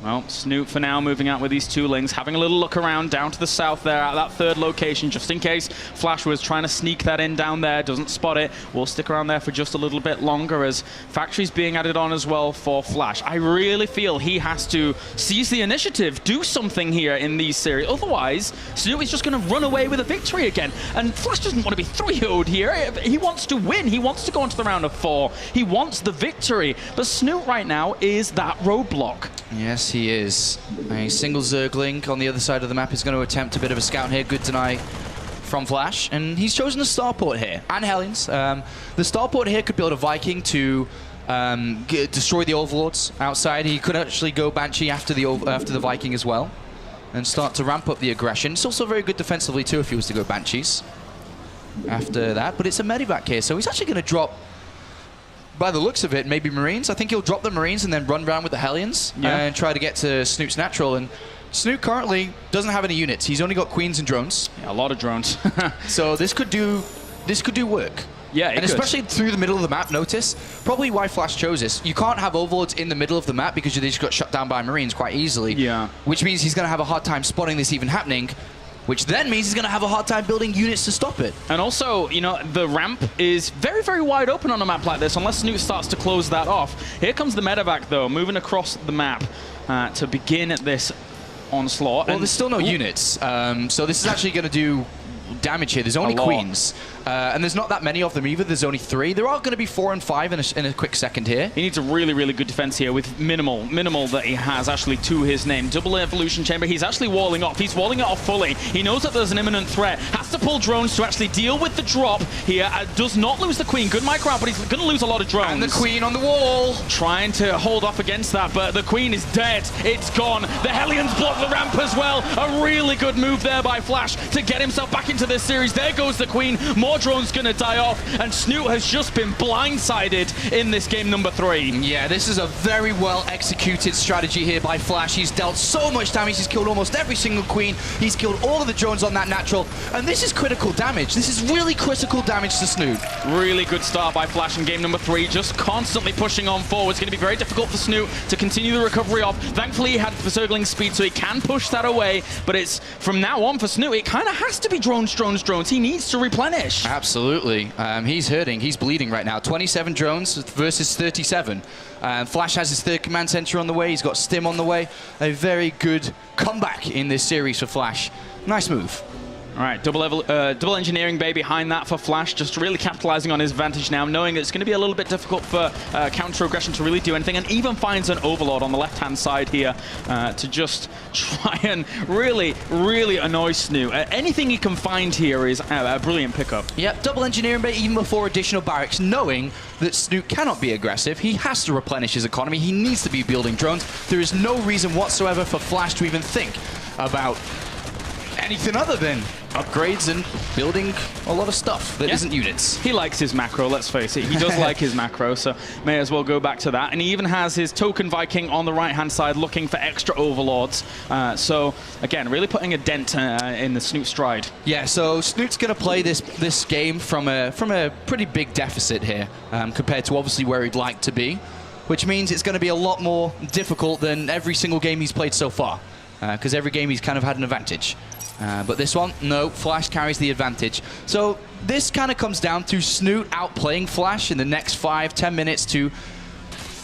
Well, Snute for now moving out with these 2 lings, having a little look around down to the south there at that 3rd location, just in case Flash was trying to sneak that in down there, doesn't spot it. We'll stick around there for just a little bit longer as factories being added on as well for Flash. I really feel he has to seize the initiative, do something here in these series. Otherwise, Snute is just going to run away with a victory again. And Flash doesn't want to be 3-0'd here. He wants to win. He wants to go into the round of 4. He wants the victory. But Snute right now is that roadblock. Yes, he is. A single Zergling on the other side of the map is going to attempt a bit of a scout here. Good deny from Flash. And he's chosen a starport here. And Hellions. The starport here could build a Viking to destroy the Overlords outside. He could actually go Banshee after the Viking as well. And start to ramp up the aggression. It's also very good defensively too if he was to go Banshees after that. But it's a Medivac here. So he's actually going to drop, by the looks of it, maybe Marines. I think he'll drop the Marines and then run around with the Hellions and try to get to Snoot's natural. And Snute currently doesn't have any units. He's only got Queens and drones. Yeah, a lot of drones. So this could do work. Yeah, and especially through the middle of the map, notice, probably why Flash chose this. You can't have Overlords in the middle of the map because they just got shut down by Marines quite easily. Yeah. Which means he's going to have a hard time spotting this even happening, which then means he's going to have a hard time building units to stop it. And also, you know, the ramp is very, very wide open on a map like this, unless Snute starts to close that off. Here comes the Medivac, though, moving across the map to begin this onslaught. Well, there's still no units, so this is actually going to do damage here. There's only Queens, and there's not that many of them either. There's only 3. There are going to be 4 and 5 in a quick second here. He needs a really, really good defense here with minimal that he has actually to his name. Double evolution chamber. He's actually walling off. He's walling it off fully. He knows that there's an imminent threat. Has to pull drones to actually deal with the drop here. Does not lose the Queen. Good micro, but he's going to lose a lot of drones. And the Queen on the wall. Trying to hold off against that, but the Queen is dead. It's gone. The Hellions block the ramp as well. A really good move there by Flash to get himself back into this series. There goes the Queen. More drones going to die off, and Snute has just been blindsided in this game number 3. Yeah, this is a very well executed strategy here by Flash. He's dealt so much damage. He's killed almost every single Queen. He's killed all of the drones on that natural, and this is is critical damage. This is really critical damage to Snute. Really good start by Flash in game number 3, just constantly pushing on forward. It's going to be very difficult for Snute to continue the recovery off. Thankfully, he had circling speed, so he can push that away, but it's from now on for Snute, it kind of has to be drones. He needs to replenish. Absolutely. He's hurting. He's bleeding right now. 27 drones versus 37. Flash has his 3rd command center on the way. He's got Stim on the way. A very good comeback in this series for Flash. Nice move. All right, double engineering bay behind that for Flash, just really capitalizing on his advantage now, knowing that it's going to be a little bit difficult for counter aggression to really do anything, and even finds an Overlord on the left-hand side here to just try and really annoy Snute. Anything he can find here is a brilliant pickup. Yep, double engineering bay even before additional barracks, knowing that Snute cannot be aggressive. He has to replenish his economy. He needs to be building drones. There is no reason whatsoever for Flash to even think about anything other than upgrades and building a lot of stuff that isn't units. He likes his macro, let's face it. He does like his macro, so may as well go back to that. And he even has his token Viking on the right-hand side looking for extra Overlords. So, again, really putting a dent in the Snute stride. Yeah, so Snute's going to play this game from a pretty big deficit here compared to obviously where he'd like to be, which means it's going to be a lot more difficult than every single game he's played so far, because every game he's kind of had an advantage. But this one, no, Flash carries the advantage. So this kind of comes down to Snute outplaying Flash in the next 5-10 minutes to,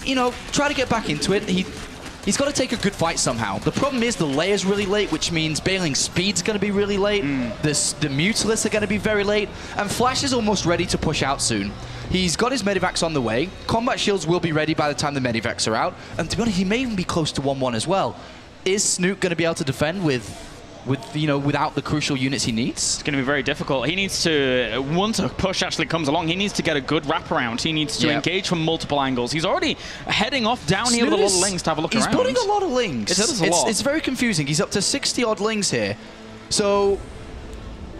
you know, try to get back into it. He's got to take a good fight somehow. The problem is the layer's really late, which means bailing speed's going to be really late. The Mutalisks are going to be very late. And Flash is almost ready to push out soon. He's got his Medivacs on the way. Combat shields will be ready by the time the Medivacs are out. And to be honest, he may even be close to 1-1 as well. Is Snute going to be able to defend without the crucial units he needs? It's going to be very difficult. He needs to, once a push actually comes along, he needs to get a good wraparound. He needs to engage from multiple angles. He's already heading off down here with a lot of lings to have a look around. He's putting a lot of lings. It's a lot. It's very confusing. He's up to 60-odd lings here. So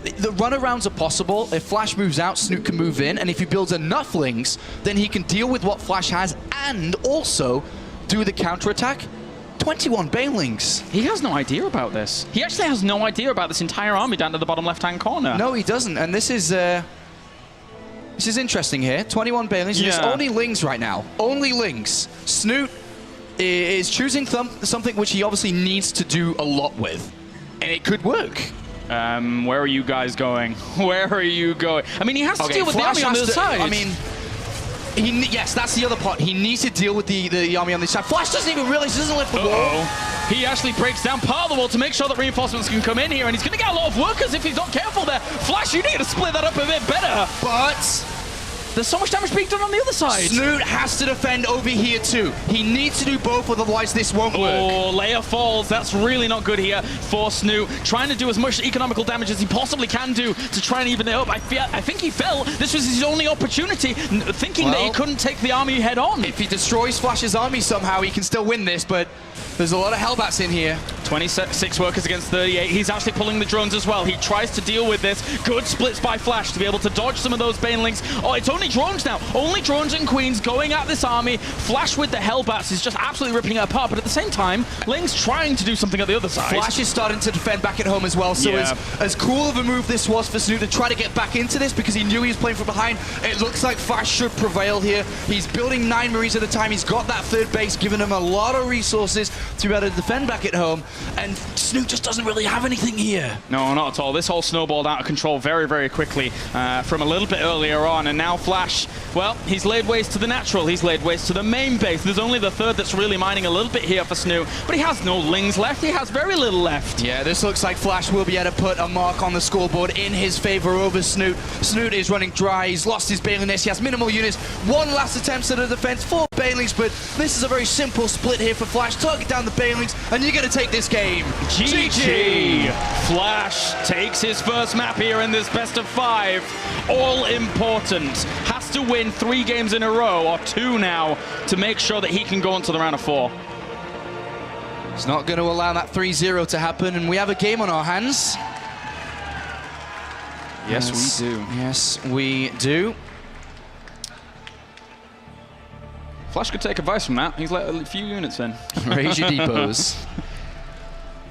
the runarounds are possible. If Flash moves out, Snute can move in. And if he builds enough lings, then he can deal with what Flash has and also do the counterattack. 21 Banelings. He has no idea about this. He actually has no idea about this entire army down to the bottom left-hand corner. No, he doesn't. And this is interesting here. 21 Banelings. Yeah. It's only lings right now. Only lings. Snute is choosing something which he obviously needs to do a lot with. And it could work. Where are you guys going? Where are you going? I mean, he has to deal with Flash the army on the other side. I mean, yes, that's the other part. He needs to deal with the army on this side. Flash doesn't even realize he doesn't lift the wall. He actually breaks down part of the wall to make sure that reinforcements can come in here, and he's going to get a lot of workers if he's not careful there. Flash, you need to split that up a bit better. But there's so much damage being done on the other side. Snute has to defend over here too. He needs to do both, otherwise this won't work. Oh, layer falls. That's really not good here for Snute. Trying to do as much economical damage as he possibly can do to try and even it up. I think he fell. This was his only opportunity, thinking that he couldn't take the army head on. If he destroys Flash's army somehow, he can still win this, but there's a lot of Hellbats in here. 26 workers against 38. He's actually pulling the drones as well. He tries to deal with this. Good splits by Flash to be able to dodge some of those Banelings. Oh, it's only drones now. Only drones and queens going at this army. Flash with the Hellbats is just absolutely ripping it apart, but at the same time, Ling's trying to do something at the other side. Flash is starting to defend back at home as well, so as cool of a move this was for Snute to try to get back into this because he knew he was playing from behind, it looks like Flash should prevail here. He's building 9 Marines at a time. He's got that third base, giving him a lot of resources to be able to defend back at home, and Snute just doesn't really have anything here. No, not at all. This whole snowballed out of control very, very quickly from a little bit earlier on, and now Flash, well, he's laid waste to the natural. He's laid waste to the main base. There's only the third that's really mining a little bit here for Snute, but he has no lings left. He has very little left. Yeah, this looks like Flash will be able to put a mark on the scoreboard in his favor over Snute. Snute is running dry. He's lost his Baneliness. He has minimal units. One last attempt at a defense, 4 Banelings, but this is a very simple split here for Flash. Target down the Banelings, and you're going to take this game. GG! Flash takes his first map here in this best of 5. All important. Has to win 3 games in a row, or 2 now, to make sure that he can go on to the round of 4. He's not going to allow that 3-0 to happen, and we have a game on our hands. Yes, we do. Yes, we do. Flash could take advice from that. He's let a few units in. Raise your depots.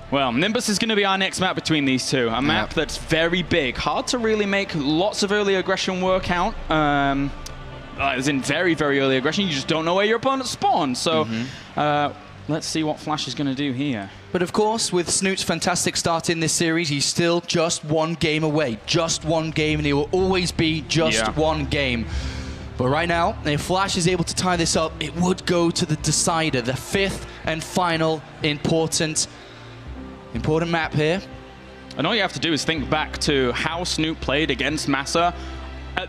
Well, Nimbus is going to be our next map between these two. A map that's very big. Hard to really make lots of early aggression work out. As in very, very early aggression. You just don't know where your opponent spawns. So let's see what Flash is going to do here. But of course, with Snute's fantastic start in this series, he's still just one game away. Just one game, and he will always be just one game. But right now, if Flash is able to tie this up, it would go to the decider, the 5th and final important map here. And all you have to do is think back to how Snute played against Massa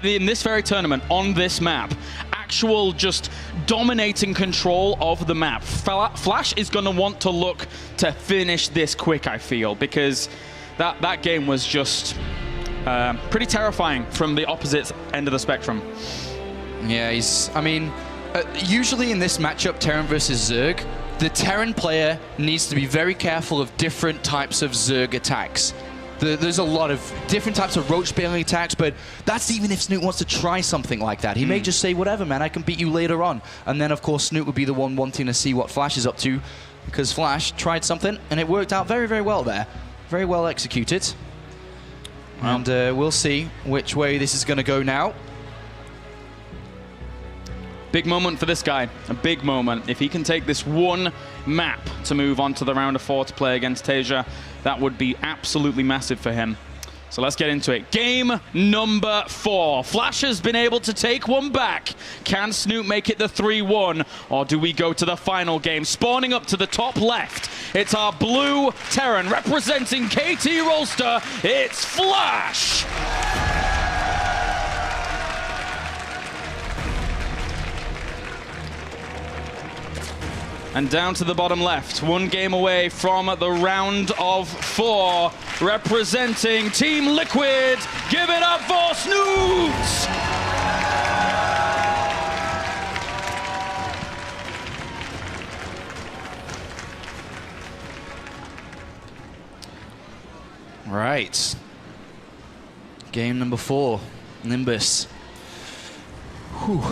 in this very tournament on this map. Actual just dominating control of the map. Flash is going to want to look to finish this quick, I feel, because that game was just pretty terrifying from the opposite end of the spectrum. Yeah, usually in this matchup, Terran versus Zerg, the Terran player needs to be very careful of different types of Zerg attacks. There's a lot of different types of roach scaling attacks, but that's even if Snute wants to try something like that. He may just say, whatever, man, I can beat you later on. And then, of course, Snute would be the one wanting to see what Flash is up to, because Flash tried something, and it worked out very, very well there. Very well executed. Wow. And we'll see which way this is going to go now. Big moment for this guy, a big moment. If he can take this one map to move on to the round of 4 to play against Tasia, that would be absolutely massive for him. So let's get into it. Game number 4. Flash has been able to take one back. Can Snute make it the 3-1, or do we go to the final game? Spawning up to the top left, it's our blue Terran representing KT Rolster. It's Flash! And down to the bottom left, one game away from the round of 4, representing Team Liquid. Give it up for Snute! Right. Game number 4, Nimbus. Whew.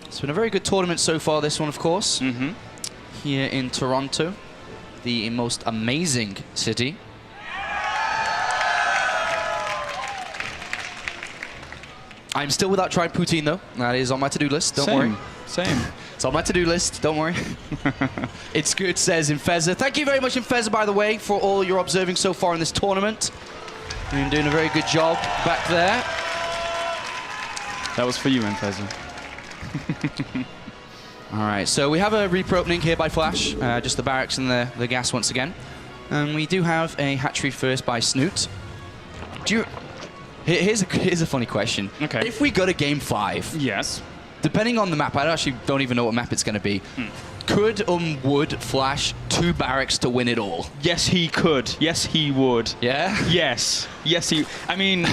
It's been a very good tournament so far, this one, of course. Here in Toronto, the most amazing city. I'm still without trying poutine, though. That is on my to-do list, don't worry. Same. It's on my to-do list, don't worry. It's good, says Infeza. Thank you very much, Infeza, by the way, for all you're observing so far in this tournament. You've been doing a very good job back there. That was for you, Infeza. All right, so we have a Reaper opening here by Flash, just the barracks and the gas once again. And we do have a hatchery first by Snute. Here's a funny question. Okay. If we go to game 5, Yes. depending on the map, I actually don't even know what map it's going to be. Could would Flash 2 barracks to win it all? Yes, he could. Yes, he would. Yeah? Yes. Yes, he... I mean...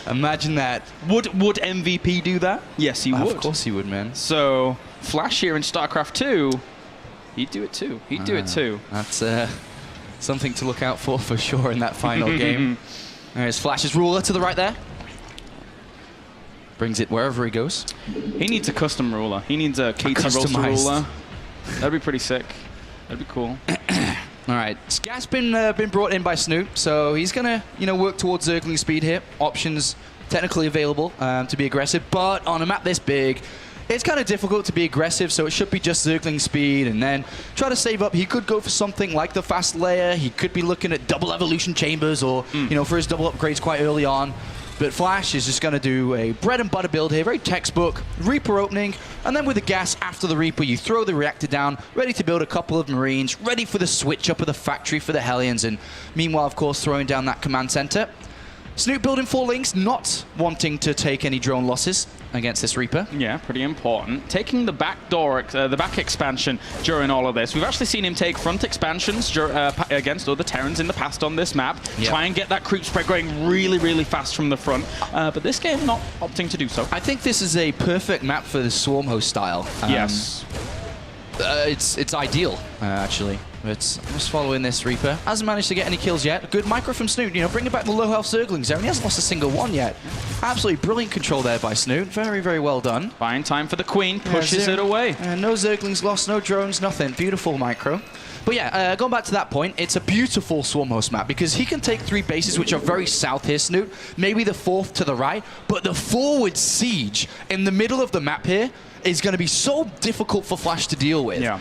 Imagine that. Would MVP do that? Yes, he would. Of course he would, man. So, Flash here in StarCraft 2, he'd do it too. He'd do it too. That's something to look out for sure in that final game. There's Flash's ruler to the right there. Brings it wherever he goes. He needs a custom ruler. He needs a KT Rolster ruler. That'd be pretty sick. That'd be cool. All right, Gas been brought in by Snute, so he's gonna work towards Zergling speed here. Options technically available to be aggressive, but on a map this big, it's kind of difficult to be aggressive. So it should be just Zergling speed, and then try to save up. He could go for something like the fast layer. He could be looking at double evolution chambers, or for his double upgrades quite early on. But Flash is just going to do a bread and butter build here, very textbook, Reaper opening, and then with the gas after the Reaper, you throw the reactor down, ready to build a couple of Marines, ready for the switch up of the factory for the Hellions, and meanwhile, of course, throwing down that command center. Snute building 4 links, not wanting to take any drone losses against this Reaper. Yeah, pretty important. Taking the back door, the back expansion during all of this. We've actually seen him take front expansions against other Terrans in the past on this map. Yep. Try and get that creep spread going really, really fast from the front. But this game, not opting to do so. I think this is a perfect map for the Swarm Host style. Yes. It's ideal, actually. But I'm just following this Reaper. Hasn't managed to get any kills yet. Good micro from Snute, bringing back the low health Zerglings there. And he hasn't lost a single one yet. Absolutely brilliant control there by Snute. Very, very well done. Buying time for the Queen. Pushes it away. No Zerglings lost, no drones, nothing. Beautiful micro. But yeah, going back to that point, it's a beautiful Swarm host map because he can take 3 bases, which are very south here, Snute. Maybe the 4th to the right, but the forward siege in the middle of the map here is going to be so difficult for Flash to deal with. Yeah.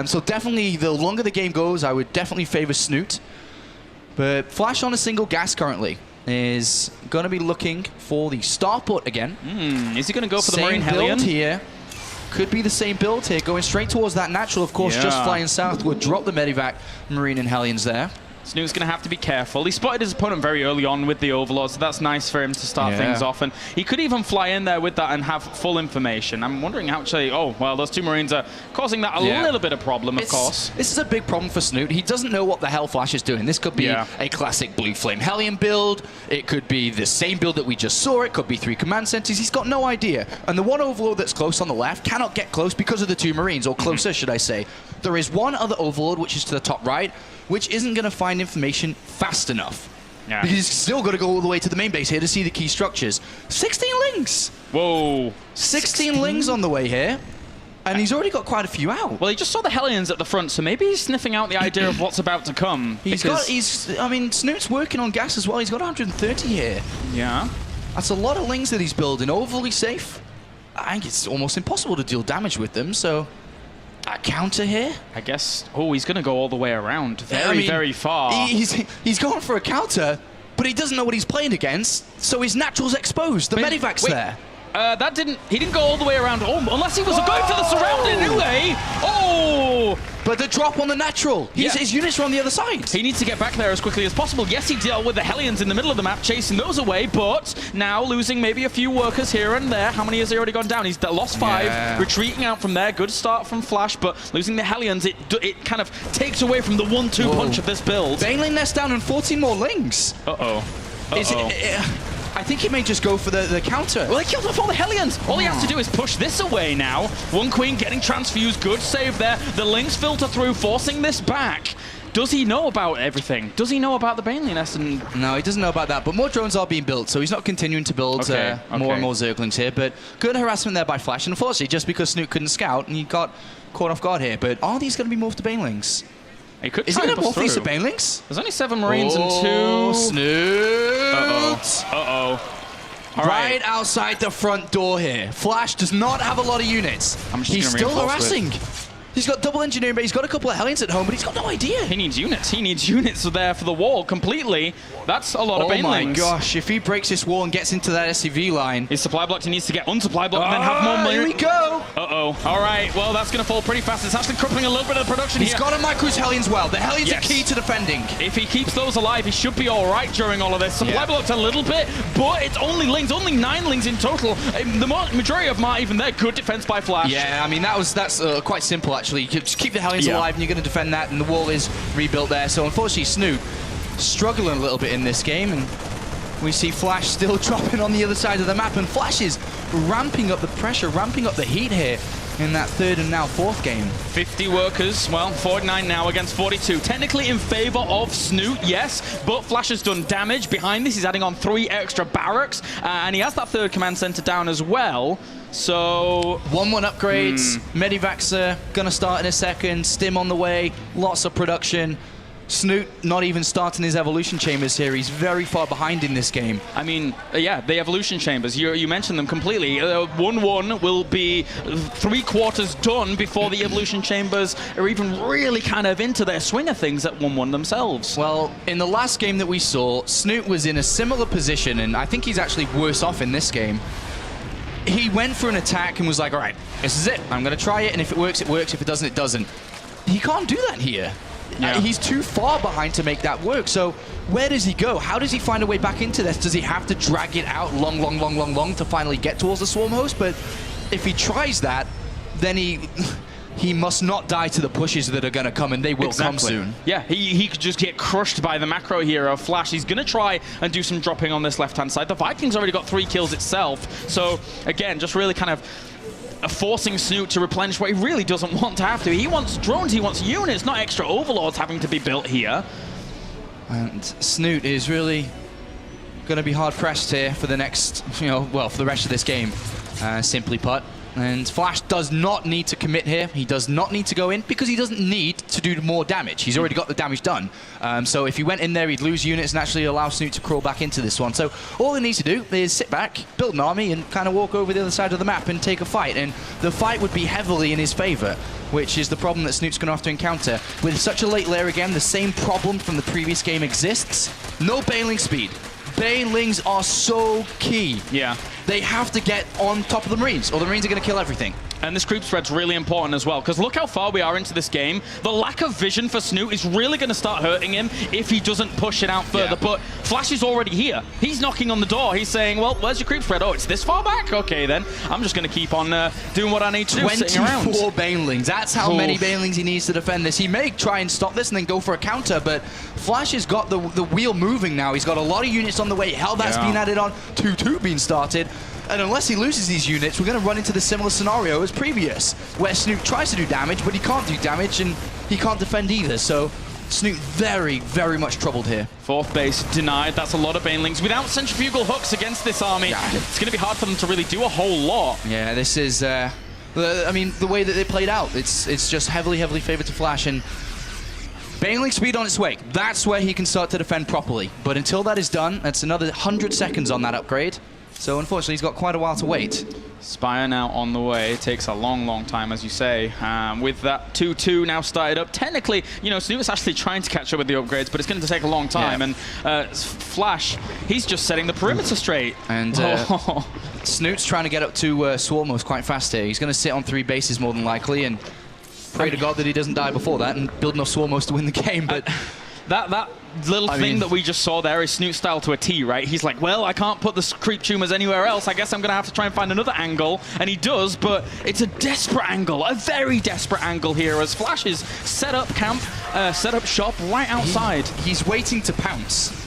So definitely, the longer the game goes, I would definitely favor Snute. But Flash on a single gas currently is going to be looking for the starport again. Is he going to go for the Same Marine Hellion? build here. Could be the same build here, going straight towards that natural, of course, just flying south would drop the Medivac Marine and Hellions there. Snute's going to have to be careful. He spotted his opponent very early on with the Overlord, so that's nice for him to start things off. And he could even fly in there with that and have full information. I'm wondering how actually, oh, well, those 2 Marines are causing that a little bit of problem, of course. This is a big problem for Snute. He doesn't know what the hell Flash is doing. This could be a classic Blue Flame Hellion build. It could be the same build that we just saw. It could be 3 command centers. He's got no idea. And the one Overlord that's close on the left cannot get close because of the 2 Marines, or closer, should I say. There is one other Overlord, which is to the top right, which isn't going to find information fast enough. Yeah. Because he's still got to go all the way to the main base here to see the key structures. 16 lings! Whoa. 16 lings on the way here. And he's already got quite a few out. Well, he just saw the Hellions at the front, so maybe he's sniffing out the idea of what's about to come. I mean, Snute's working on gas as well. He's got 130 here. Yeah. That's a lot of lings that he's building. Overly safe. I think it's almost impossible to deal damage with them, so... A counter here? I guess... Oh, he's going to go all the way around. Very far. He's going for a counter, but he doesn't know what he's playing against, so his natural's exposed. The Medivac's there. He didn't go all the way around, unless he was going for the surrounding anyway. Oh! But the drop on the natural. His units are on the other side. He needs to get back there as quickly as possible. Yes, he dealt with the Hellions in the middle of the map, chasing those away, but now losing maybe a few workers here and there. How many has he already gone down? He's lost 5, retreating out from there. Good start from Flash, but losing the Hellions, it kind of takes away from the 1-2 punch of this build. Baneling nest down and 14 more lings. I think he may just go for the counter. Well, he killed off all the Hellions. All he has to do is push this away now. 1 Queen getting transfused. Good save there. The links filter through, forcing this back. Does he know about everything? Does he know about the Baneling nest? No, he doesn't know about that, but more drones are being built, so he's not continuing to build more and more Zerglings here, but good harassment there by Flash, and unfortunately, just because Snute couldn't scout, and he got caught off guard here, but are these going to be morphed to Banelings? Is he going to morph these to Banelings? There's only 7 Marines and 2... Snute! All right outside the front door here. Flash does not have a lot of units. He's still harassing. He's got double engineering, but he's got a couple of Hellions at home, but he's got no idea. He needs units. He needs units there for the wall completely. That's a lot of Banelings. Oh my gosh, if he breaks this wall and gets into that SCV line. He's supply blocked. He needs to get unsupply blocked and then have more money. Here we go. All right, well, that's going to fall pretty fast. It's actually crippling a little bit of the production He's got to micro his Hellions well. The Hellions are key to defending. If he keeps those alive, he should be all right during all of this. Supply blocked a little bit, but it's only lings, only 9 lings in total. The majority of them aren't even there. Good defense by Flash. Yeah, I mean, that's quite simple, actually. You just keep the Hellions alive, and you're going to defend that, and the wall is rebuilt there. So unfortunately, Snute struggling a little bit in this game, and we see Flash still dropping on the other side of the map, and Flash is ramping up the pressure, ramping up the heat here in that 3rd and now 4th game. 50 workers, well, 49 now against 42. Technically in favor of Snute, yes, but Flash has done damage. Behind this, he's adding on 3 extra barracks, and he has that 3rd command center down as well. So 1-1 upgrades. Medivacs gonna start in a second. Stim on the way. Lots of production. Snute not even starting his evolution chambers here. He's very far behind in this game. I mean, yeah, the evolution chambers. You mentioned them completely. 1-1 will be 3/4 done before the evolution chambers are even really kind of into their swing of things at 1-1 themselves. Well, in the last game that we saw, Snute was in a similar position, and I think he's actually worse off in this game. He went for an attack and was like, all right, this is it. I'm going to try it, and if it works, it works. If it doesn't, it doesn't. He can't do that here. Yeah. He's too far behind to make that work. So where does he go? How does he find a way back into this? Does he have to drag it out long to finally get towards the swarm host? But if he tries that, then he must not die to the pushes that are going to come, and they will come soon. Yeah, he could just get crushed by the macro hero Flash. He's going to try and do some dropping on this left-hand side. The Viking's already got 3 kills itself. So, again, just really kind of forcing Snute to replenish what he really doesn't want to have to. He wants drones, he wants units, not extra overlords having to be built here. And Snute is really going to be hard-pressed here for the next, for the rest of this game, simply put. And Flash does not need to commit here. He does not need to go in because he doesn't need to do more damage. He's already got the damage done. So if he went in there, he'd lose units and actually allow Snute to crawl back into this one. So all he needs to do is sit back, build an army, and kind of walk over the other side of the map and take a fight. And the fight would be heavily in his favor, which is the problem that Snute's going to have to encounter. With such a late layer again, the same problem from the previous game exists. No bailing speed. Bailings are so key. Yeah. They have to get on top of the Marines, or the Marines are going to kill everything. And this creep spread's really important as well, because look how far we are into this game. The lack of vision for Snute is really going to start hurting him if he doesn't push it out further. Yeah. But Flash is already here. He's knocking on the door. He's saying, well, where's your creep spread? Oh, it's this far back? Okay, then. I'm just going to keep on doing what I need to do, sitting around. 24 Banelings. That's how many Banelings he needs to defend this. He may try and stop this and then go for a counter, but Flash has got the wheel moving now. He's got a lot of units on the way. Hell, that's been added on. 2-2 being started. And unless he loses these units, we're going to run into the similar scenario as previous, where Snute tries to do damage, but he can't do damage, and he can't defend either. So Snute very, very much troubled here. Fourth base denied. That's a lot of Banelings. Without centrifugal hooks against this army, it's going to be hard for them to really do a whole lot. Yeah, this is, I mean, the way that they played out, it's just heavily, heavily favored to Flash. And Baneling speed on its way. That's where he can start to defend properly. But until that is done, that's another 100 seconds on that upgrade. So unfortunately, he's got quite a while to wait. Spire now on the way. It takes a long, long time, as you say. With that 2-2 now started up. Technically, you know, Snute is actually trying to catch up with the upgrades, but it's going to take a long time. Yeah. And Flash, he's just setting the perimeter straight. And Snute's trying to get up to Swarmos quite fast here. He's going to sit on 3 bases more than likely, and pray to God that he doesn't die before that and build enough Swarmos to win the game. But that little thing that we just saw there is Snute style to a T, right? He's like, well, I can't put the creep tumors anywhere else. I guess I'm going to have to try and find another angle. And he does, but it's a desperate angle, a very desperate angle here as Flash is set up camp, set up shop right outside. He's waiting to pounce.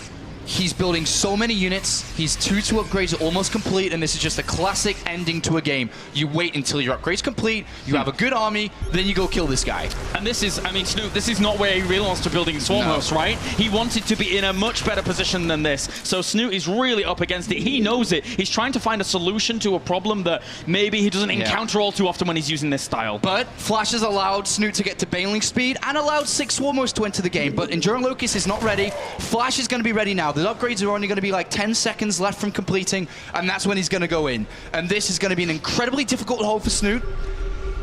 He's building so many units. His 2-2 upgrades are almost complete, and this is just a classic ending to a game. You wait until your upgrade's complete, you have a good army, then you go kill this guy. And this is, I mean, Snute, this is not where he really wants to building Swarmos, right? He wanted to be in a much better position than this. So Snute is really up against it. He knows it. He's trying to find a solution to a problem that maybe he doesn't encounter all too often when he's using this style. But Flash has allowed Snute to get to Baneling speed and allowed 6 Swarmos to enter the game. But Enduring Locust is not ready. Flash is going to be ready now. The upgrades are only going to be like 10 seconds left from completing, and that's when he's going to go in. And this is going to be an incredibly difficult hold for Snute.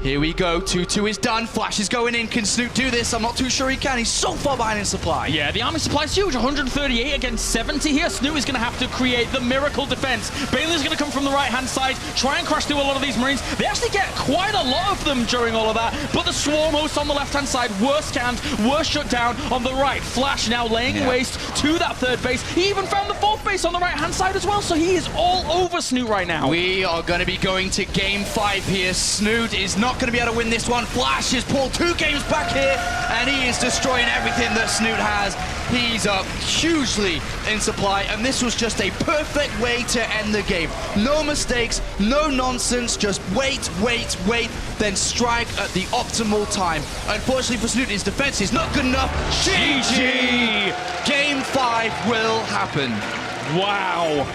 Here we go, 2-2 is done, Flash is going in. Can Snute do this? I'm not too sure he can. He's so far behind in supply. Yeah, the army supply is huge, 138 against 70 here. Snute is going to have to create the miracle defense. Bailey's going to come from the right-hand side, try and crash through a lot of these Marines. They actually get quite a lot of them during all of that, but the Swarmos on the left-hand side were scanned, were shut down on the right. Flash now laying waste to that 3rd base. He even found the 4th base on the right-hand side as well, so he is all over Snute right now. We are going to be going to game 5 here. Snute is not going to be able to win this one. Flash has pulled 2 games back here, and he is destroying everything that Snute has. He's up hugely in supply, and this was just a perfect way to end the game. No mistakes, no nonsense, just wait, wait, wait, then strike at the optimal time. Unfortunately for Snute, his defense is not good enough. GG! Game 5 will happen. Wow.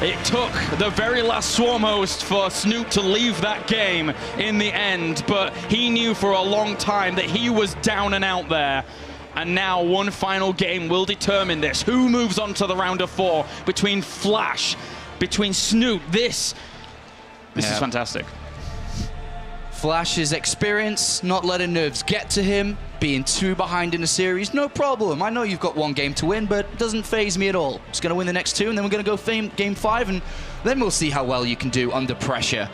It took the very last Swarmos for Snute to leave that game in the end, but he knew for a long time that he was down and out there. And now one final game will determine this. Who moves on to the round of 4 between Flash, between Snute? This is fantastic. Flash's experience, not letting nerves get to him, being 2 behind in the series, no problem. I know you've got 1 game to win, but it doesn't faze me at all. Just going to win the next 2, and then we're going to go game 5, and then we'll see how well you can do under pressure.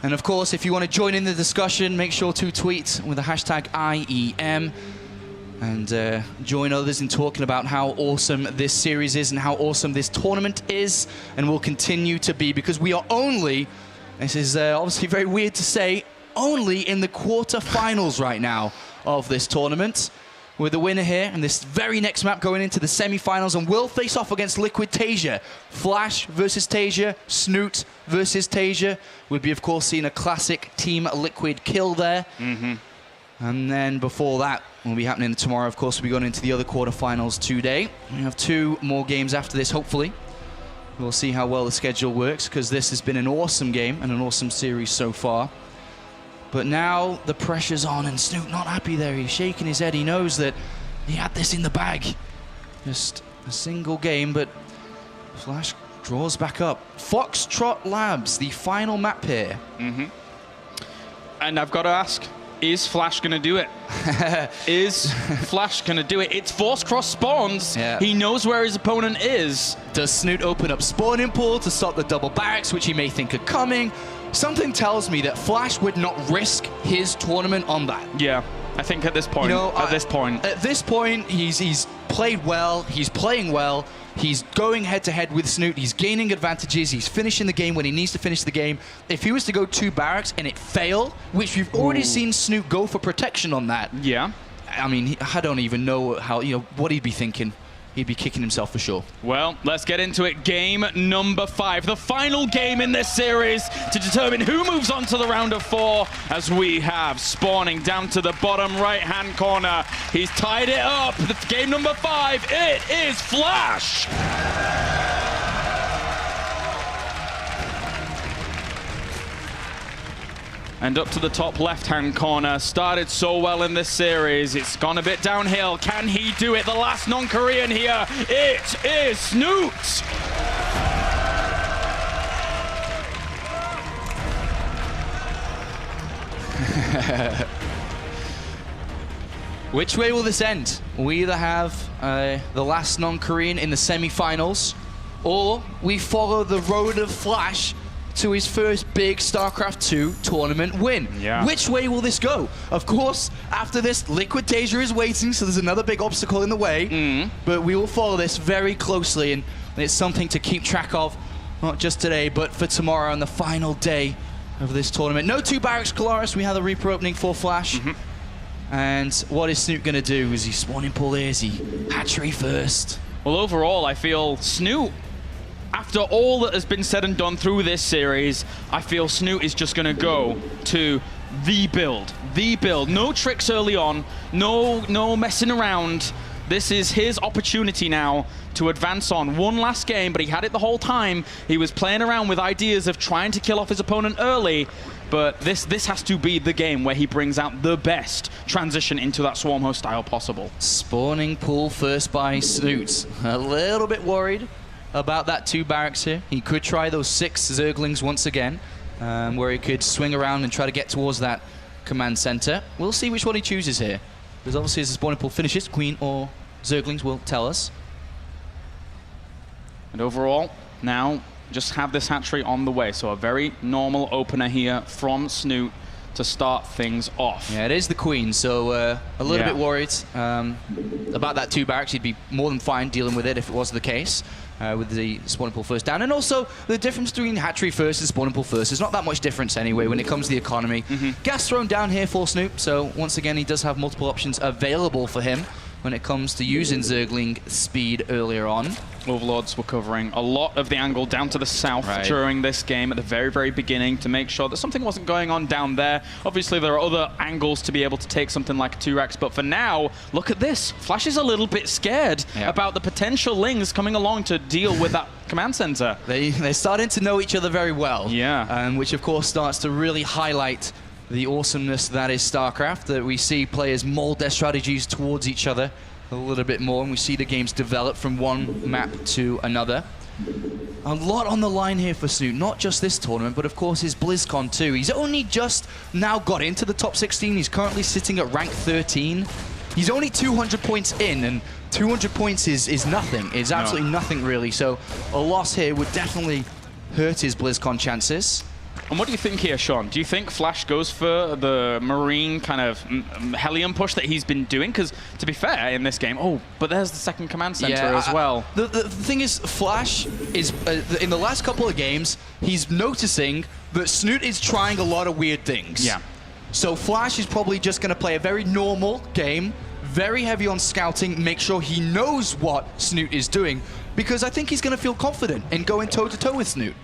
And of course, if you want to join in the discussion, make sure to tweet with the hashtag IEM and join others in talking about how awesome this series is and how awesome this tournament is and will continue to be, because we are only, this is obviously very weird to say, only in the quarterfinals right now of this tournament, with the winner here and this very next map going into the semi-finals, and will face off against Liquid Tasia. Flash versus Tasia, Snute versus Tasia. We'd be, of course, seeing a classic Team Liquid kill there. And then before that will be happening tomorrow. Of course, we'll be going into the other quarterfinals today. We have 2 more games after this, hopefully. We'll see how well the schedule works, because this has been an awesome game and an awesome series so far. But now the pressure's on, and Snute not happy there. He's shaking his head. He knows that he had this in the bag. Just a single game, but Flash draws back up. Foxtrot Labs, the final map here. And I've got to ask, is Flash going to do it? Is Flash going to do it? It's force cross spawns. Yeah. He knows where his opponent is. Does Snute open up spawning pool to stop the double barracks, which he may think are coming? Something tells me that Flash would not risk his tournament on that. Yeah, I think at this point, At this point, he's played well, he's playing well, he's going head-to-head with Snute, he's gaining advantages, he's finishing the game when he needs to finish the game. If he was to go 2 barracks and it failed, which we've already seen Snute go for protection on that, yeah. I mean, I don't even know how, what he'd be thinking. He'd be kicking himself for sure. Well, let's get into it. Game number 5, the final game in this series to determine who moves on to the round of 4, as we have spawning down to the bottom right-hand corner. He's tied it up. Game number 5, it is Flash. And up to the top left-hand corner, started so well in this series. It's gone a bit downhill. Can he do it? The last non-Korean here. It is Snute. Which way will this end? We either have the last non-Korean in the semi-finals, or we follow the road of Flash to his first big StarCraft 2 tournament win. Yeah. Which way will this go? Of course, after this, Liquid Tasia is waiting, so there's another big obstacle in the way. But we will follow this very closely, and it's something to keep track of, not just today, but for tomorrow on the final day of this tournament. No 2 barracks, Kalaris. We have the Reaper opening for Flash. And what is Snute going to do? Is he spawning pool there? Is he hatchery first? Well, overall, I feel Snute, after all that has been said and done through this series, I feel Snute is just going to go to the build. The build. No tricks early on. No messing around. This is his opportunity now to advance on. One last game, but he had it the whole time. He was playing around with ideas of trying to kill off his opponent early, but this has to be the game where he brings out the best transition into that swarm host style possible. Spawning pool first by Snute. A little bit worried about that 2 barracks here. He could try those 6 Zerglings once again, where he could swing around and try to get towards that command center. We'll see which one he chooses here, because obviously as the spawning pool finishes, Queen or Zerglings will tell us. And overall, now just have this hatchery on the way. So a very normal opener here from Snute to start things off. Yeah, it is the Queen, so a little bit worried about that 2 barracks. He'd be more than fine dealing with it if it was the case. With the spawning pool first down. And also, the difference between hatchery first and spawning pool first is not that much difference anyway when it comes to the economy. Gas thrown down here for Snute, so once again, he does have multiple options available for him when it comes to using Zergling speed earlier on. Overlords were covering a lot of the angle down to the south during this game at the very, very beginning to make sure that something wasn't going on down there. Obviously, there are other angles to be able to take something like a 2-Rex, but for now, look at this. Flash is a little bit scared about the potential Lings coming along to deal with that command center. They're starting to know each other very well. Yeah. Which, of course, starts to really highlight the awesomeness that is StarCraft, that we see players mold their strategies towards each other a little bit more, and we see the games develop from one map to another. A lot on the line here for Snute, not just this tournament, but of course his BlizzCon too. He's only just now got into the top 16. He's currently sitting at rank 13. He's only 200 points in, and 200 points is nothing. It's absolutely nothing, really. So a loss here would definitely hurt his BlizzCon chances. And what do you think here, Sean? Do you think Flash goes for the Marine kind of Hellion push that he's been doing? Because, to be fair, in this game, but there's the second command center as well. The thing is, Flash is, in the last couple of games, he's noticing that Snute is trying a lot of weird things. Yeah. So Flash is probably just going to play a very normal game, very heavy on scouting, make sure he knows what Snute is doing, because I think he's going to feel confident in going toe-to-toe with Snute.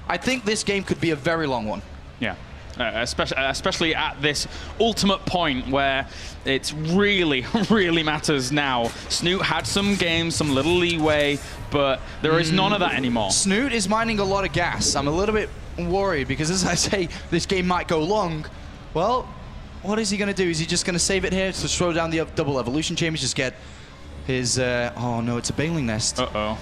I think this game could be a very long one. Yeah. Especially at this ultimate point where it really, really matters now. Snute had some games, some little leeway, but there is none of that anymore. Snute is mining a lot of gas. I'm a little bit worried because, as I say, this game might go long. Well, what is he going to do? Is he just going to save it here to throw down the double evolution chambers, just get his... oh, no, it's a Baneling Nest. Uh-oh.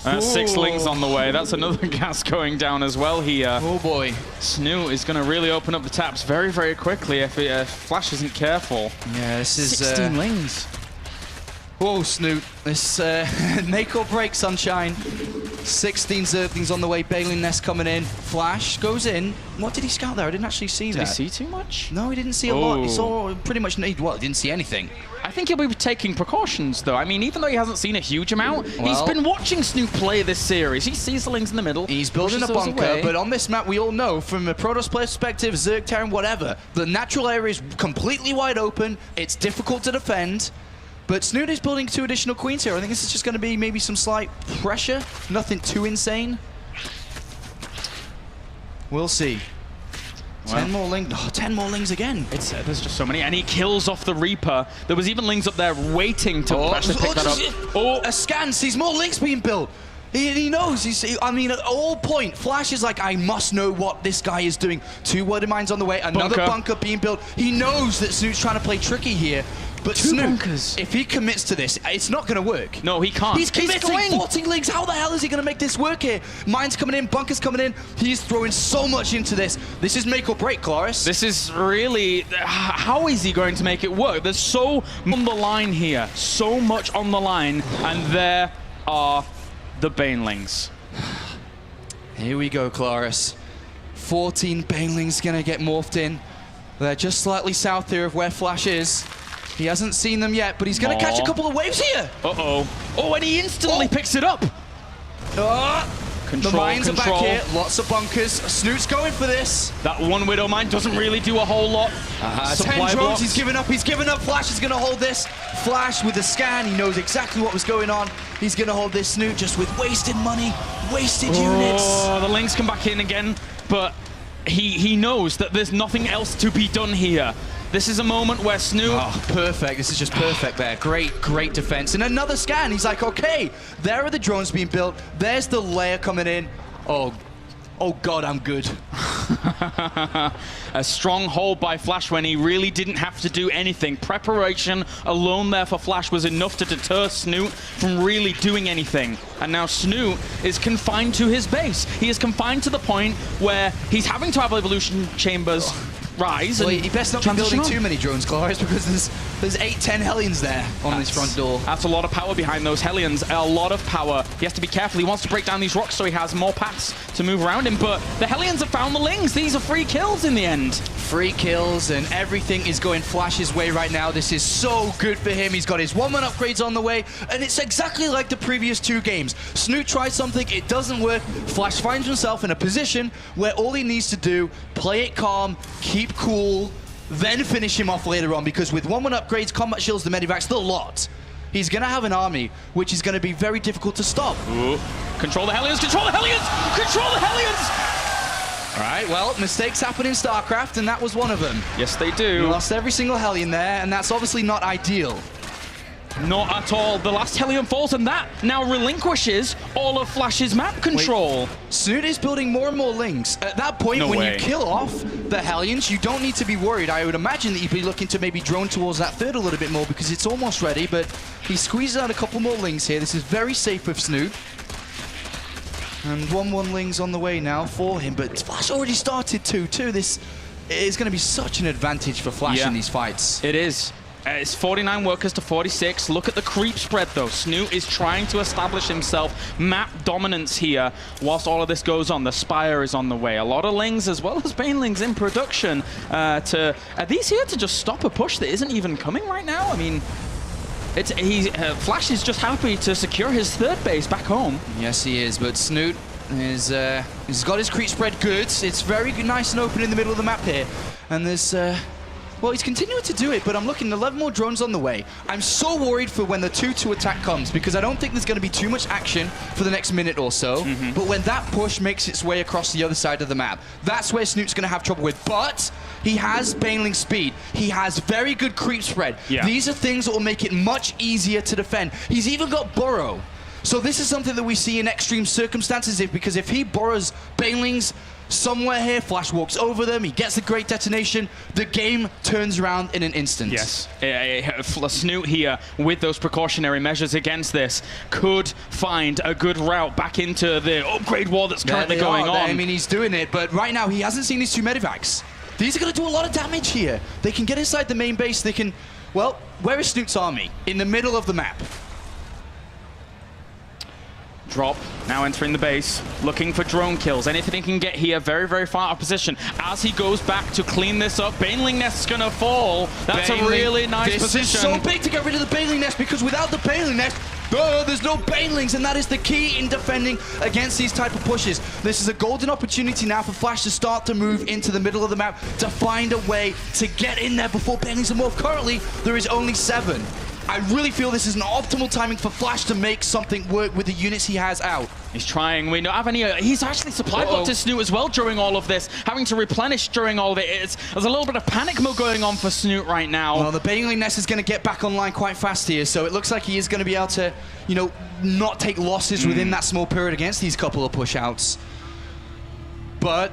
6 lings on the way. That's another gas going down as well here. Oh boy. Snute is going to really open up the taps very, very quickly if Flash isn't careful. Yeah, this is... 16 lings. Whoa, Snute. This make or break, Sunshine. 16 Zerglings on the way. Baneling Nest coming in. Flash goes in. What did he scout there? I didn't actually see that. Did he see too much? No, he didn't see a lot. He saw pretty much... Well, he didn't see anything. I think he'll be taking precautions, though. I mean, even though he hasn't seen a huge amount, he's been watching Snute play this series. He sees the lings in the middle. He's building a bunker, but on this map, we all know, from a Protoss player perspective, Zerg, Terran, whatever, the natural area is completely wide open. It's difficult to defend. But Snute is building 2 additional queens here. I think this is just going to be maybe some slight pressure. Nothing too insane. We'll see. 10 more lings. Oh, 10 more lings again. There's just so many. And he kills off the Reaper. There was even lings up there waiting to actually pick that up. Oh, a scan sees more lings being built. He knows. I mean, at all point, Flash is like, I must know what this guy is doing. 2 Worded Mines on the way. Another bunker being built. He knows that Snute's trying to play tricky here. But Snute, if he commits to this, it's not going to work. No, he can't. He's committing 14 lings. How the hell is he going to make this work here? Mines coming in, bunkers coming in. He's throwing so much into this. This is make or break, Claris. This is really... How is he going to make it work? There's so on the line here. So much on the line. And there are the Banelings. Here we go, Claris. 14 Banelings going to get morphed in. They're just slightly south here of where Flash is. He hasn't seen them yet, but he's going to catch a couple of waves here. Uh-oh. Oh, and he instantly picks it up. The mines are back here. Lots of bunkers. Snute's going for this. That 1 Widow mine doesn't really do a whole lot. 10 drones. He's given up. He's given up. Flash is going to hold this. Flash with the scan. He knows exactly what was going on. He's going to hold this Snute just with wasted money, wasted units. Oh, the links come back in again, but he knows that there's nothing else to be done here. This is a moment where Snute... Oh, perfect. This is just perfect there. Great defense. And another scan. He's like, okay, there are the drones being built. There's the layer coming in. Oh God, I'm good. A strong hold by Flash when he really didn't have to do anything. Preparation alone there for Flash was enough to deter Snute from really doing anything. And now Snute is confined to his base. He is confined to the point where he's having to have evolution chambers rise. Well, he best not be building too many drones, Claris, because there's 8-10 Hellions there on this front door. That's a lot of power behind those Hellions. A lot of power. He has to be careful. He wants to break down these rocks so he has more paths to move around him. But the Hellions have found the lings. These are free kills in the end. Free kills, and everything is going Flash's way right now. This is so good for him. He's got his 1-1 upgrades on the way, and it's exactly like the previous 2 games. Snute tries something, it doesn't work. Flash finds himself in a position where all he needs to do, play it calm, keep cool, then finish him off later on, because with 1-1 upgrades, combat shields, the medivacs, the lot, he's going to have an army which is going to be very difficult to stop. Ooh. Control the Hellions! Control the Hellions! Control the Hellions! All right, well, mistakes happen in StarCraft, and that was one of them. Yes, they do. We lost every single Hellion there, and that's obviously not ideal. Not at all. The last Hellion falls, and that now relinquishes all of Flash's map control. Snute is building more and more lings. At that point, when you kill off the Hellions, you don't need to be worried. I would imagine that you'd be looking to maybe drone towards that third a little bit more because it's almost ready, but he squeezes out a couple more lings here. This is very safe with Snute. And 1-1 lings on the way now for him, but Flash already started 2-2. This is going to be such an advantage for Flash in these fights. It is. It's 49 workers to 46. Look at the creep spread, though. Snute is trying to establish himself map dominance here whilst all of this goes on. The Spire is on the way. A lot of lings as well as Banelings in production. Are these here to just stop a push that isn't even coming right now? I mean, Flash is just happy to secure his 3rd base back home. Yes, he is, but Snute is he's got his creep spread good. It's very nice and open in the middle of the map here. And there's Well, he's continuing to do it, but I'm looking 11 more drones on the way. I'm so worried for when the 2-2 attack comes, because I don't think there's going to be too much action for the next minute or so. But when that push makes its way across the other side of the map, that's where Snute's going to have trouble with. But he has Baneling speed. He has very good creep spread. Yeah. These are things that will make it much easier to defend. He's even got Burrow. So this is something that we see in extreme circumstances, because if he borrows Banelings somewhere here, Flash walks over them, he gets a great detonation, the game turns around in an instant. Yes, Snute here with those precautionary measures against this could find a good route back into the upgrade war that's currently going on. I mean, he's doing it, but right now he hasn't seen these 2 medivacs. These are going to do a lot of damage here. They can get inside the main base, they can... Well, where is Snute's army? In the middle of the map. Drop, now entering the base, looking for drone kills. Anything he can get here, very, very far out of position. As he goes back to clean this up, Baneling Nest's gonna fall. That's a really nice position. This is so big to get rid of the Baneling Nest, because without the Baneling Nest, there's no Banelings, and that is the key in defending against these type of pushes. This is a golden opportunity now for Flash to start to move into the middle of the map, to find a way to get in there before Banelings are morphed. Currently, there is only 7. I really feel this is an optimal timing for Flash to make something work with the units he has out. He's trying. We don't have any. He's actually supply blocked to Snute as well during all of this, having to replenish during all of it. There's a little bit of panic mode going on for Snute right now. Well, the Baneling Nest is going to get back online quite fast here, so it looks like he is going to be able to, you know, not take losses within that small period against these couple of push-outs. But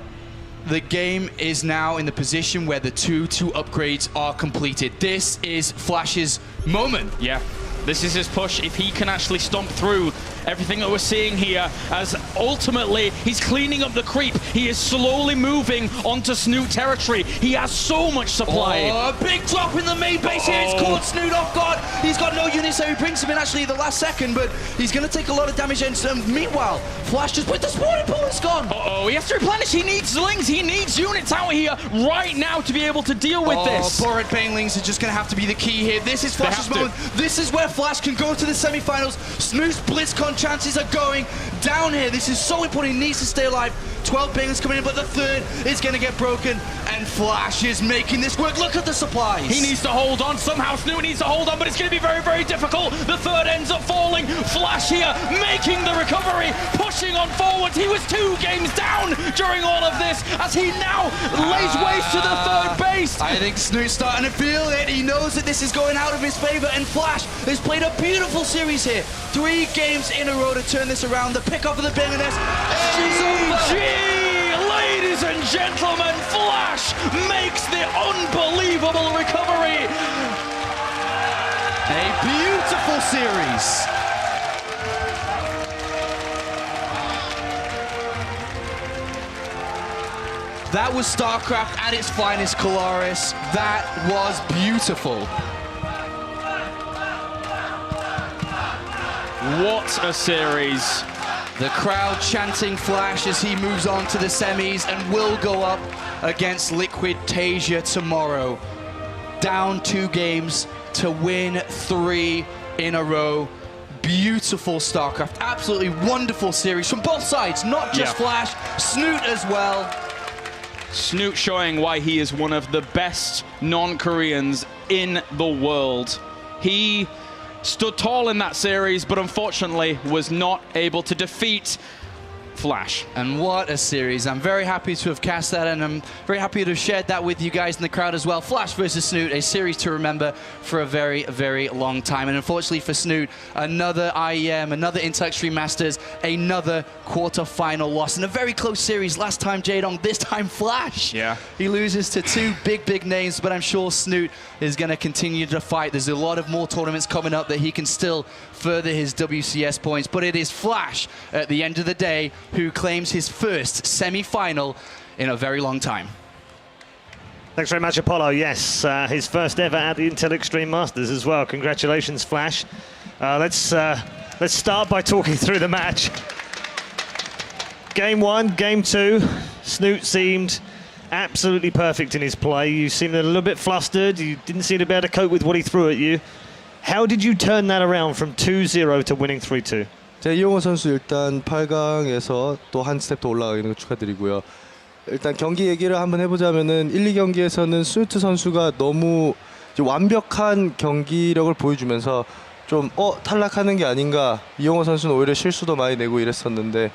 the game is now in the position where the 2-2 upgrades are completed. This is Flash's moment. Yeah, this is his push. If he can actually stomp through everything that we're seeing here, as ultimately he's cleaning up the creep. He is slowly moving onto Snute territory. He has so much supply. Oh, a big drop in the main base here. It's caught Snute off guard. He's got no units, so he brings him in actually at the last second, but he's going to take a lot of damage. And meanwhile, Flash just with the spawning pool is gone. He has to replenish. He needs slings. He needs units out here right now to be able to deal with this. Borrowed Banelings are just going to have to be the key here. This is Flash's moment. This is where Flash can go to the semifinals. Snute's BlizzCon chances are going down here. This is so important. He needs to stay alive. 12 Banelings coming in, but the 3rd is going to get broken, and Flash is making this work. Look at the supplies. He needs to hold on. Somehow Snute needs to hold on, but it's going to be very, very difficult. The 3rd ends up falling. Flash here making the recovery, pushing on forward. He was 2 games down during all of this, as he now lays waste to the 3rd base. I think Snute's starting to feel it. He knows that this is going out of his favor, and Flash has played a beautiful series here. 3 games in a row to turn this around. The pick off of the Baneling Nest is over. Ladies and gentlemen, Flash makes the unbelievable recovery. A beautiful series. That was StarCraft at its finest, Colaris. That was beautiful. What a series. The crowd chanting Flash as he moves on to the semis and will go up against Liquid Tasia tomorrow. Down 2 games to win 3 in a row. Beautiful StarCraft. Absolutely wonderful series from both sides, not just Flash, Snute as well. Snute showing why he is one of the best non-Koreans in the world. He stood tall in that series, but unfortunately was not able to defeat Flash. And what a series. I'm very happy to have cast that, and I'm very happy to have shared that with you guys in the crowd as well. Flash versus Snute, a series to remember for a very, very long time. And unfortunately for Snute, another IEM, another Intel Extreme Masters, another quarter-final loss. And a very close series. Last time Jaedong, this time Flash. Yeah. He loses to 2 big names, but I'm sure Snute is going to continue to fight. There's a lot of more tournaments coming up that he can still further his WCS points. But it is Flash, at the end of the day, who claims his first semi-final in a very long time. Thanks very much, Apollo. Yes, his first ever at the Intel Extreme Masters as well. Congratulations, Flash. Let's start by talking through the match. Game 1, Game 2, Snute seemed absolutely perfect in his play. You seemed a little bit flustered. You didn't seem to be able to cope with what he threw at you. How did you turn that around from 2-0 to winning 3-2? 이용호 선수 일단 8강에서 또 한 스텝 더 올라가는 거 축하드리고요. 일단 경기 얘기를 한번 해보자면은 1, 2경기에서는 스누트 선수가 너무 이제 완벽한 경기력을 보여주면서 좀 탈락하는 게 아닌가, 이영호 선수는 오히려 실수도 많이 내고 이랬었는데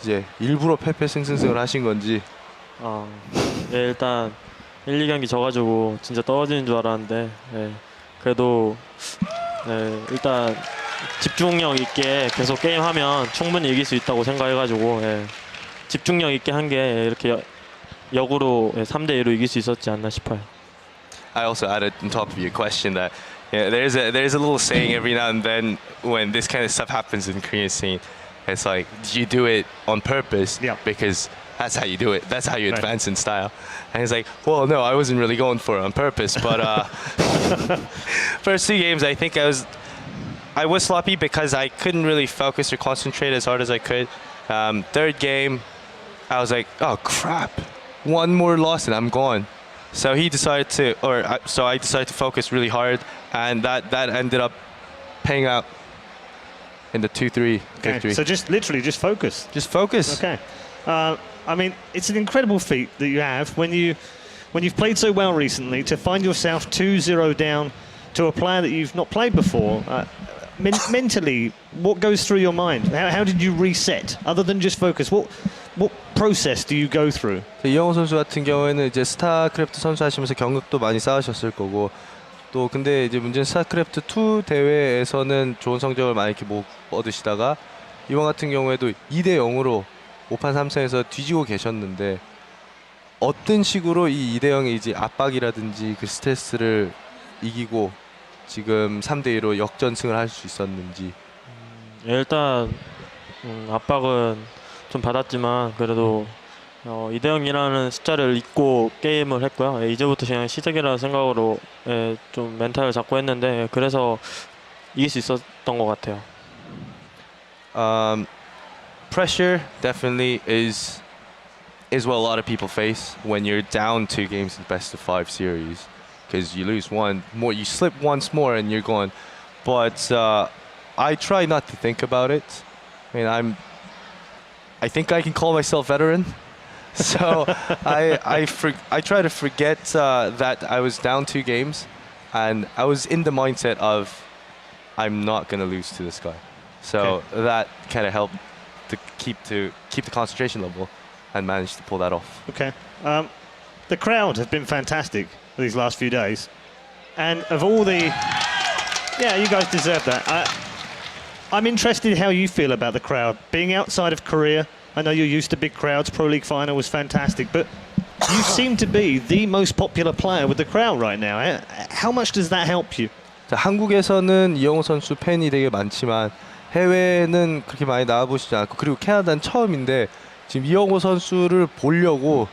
이제 일부러 패패승승승을 하신 건지. 예, 일단 1, 2경기 져가지고 진짜 떨어지는 줄 알았는데 그래도 일단 집중력 있게 계속 게임하면 충분히 이길 수 있다고 생각해가지고 집중력 있게 한 게 이렇게 역으로 3대2로 이길 수 있었지 않나 싶어요. I also added on top of your question that there's a little saying every now and then when this kind of stuff happens in Korean scene. It's like, do you do it on purpose? Yeah. Because that's how you do it. That's how you advance in style. And he's like, well, no, I wasn't really going for it on purpose. But first 2 games, I think I was sloppy because I couldn't really focus or concentrate as hard as I could. Third game, I was like, oh crap, one more loss and I'm gone. So he decided to, so I decided to focus really hard, and that ended up paying out in the 2-3 victory. So just literally just focus. Just focus. Okay. I mean, it's an incredible feat that you have when you've played so well recently to find yourself 2-0 down to a player that you've not played before. Mentally, what goes through your mind? How did you reset? Other than just focus, what process do you go through? 이영호 선수 같은 경우에는 이제 스타크래프트 선수 하시면서 경력도 많이 쌓으셨을 거고, 또 근데 이제 문제는 스타크래프트 2 대회에서는 좋은 성적을 많이 이렇게 못 얻으시다가 이번 같은 경우에도 2대 0으로 5판 3승에서 뒤지고 계셨는데, 어떤 식으로 이 2대 0의 이제 압박이라든지 그 스트레스를 이기고 지금 3대 2로 역전승을 할 수 있었는지. 일단 압박은 좀 받았지만 그래도 2대 0이라는 숫자를 잊고 게임을 했고요. 이제부터 그냥 시작이라는 생각으로 좀 멘탈을 잡고 했는데 그래서 이길 수 있었던 것 같아요. Pressure definitely is what a lot of people face when you're down 2 games in best of 5 series, because you lose one more, you slip once more and you're going. But I try not to think about it. I mean, I think I can call myself veteran, so I try to forget that I was down 2 games, and I was in the mindset of I'm not gonna lose to this guy. So that kind of helped to keep the concentration level and manage to pull that off. Okay. The crowd have been fantastic these last few days, and of all the, you guys deserve that. I'm interested how you feel about the crowd. Being outside of Korea, I know you're used to big crowds. Pro League final was fantastic, but you seem to be the most popular player with the crowd right now. How much does that help you? 자, 한국에서는 이영호 선수 팬이 되게 많지만 해외는 그렇게 많이 나와보시지 않고, 그리고 캐나다는 처음인데 지금 이영호 선수를 보려고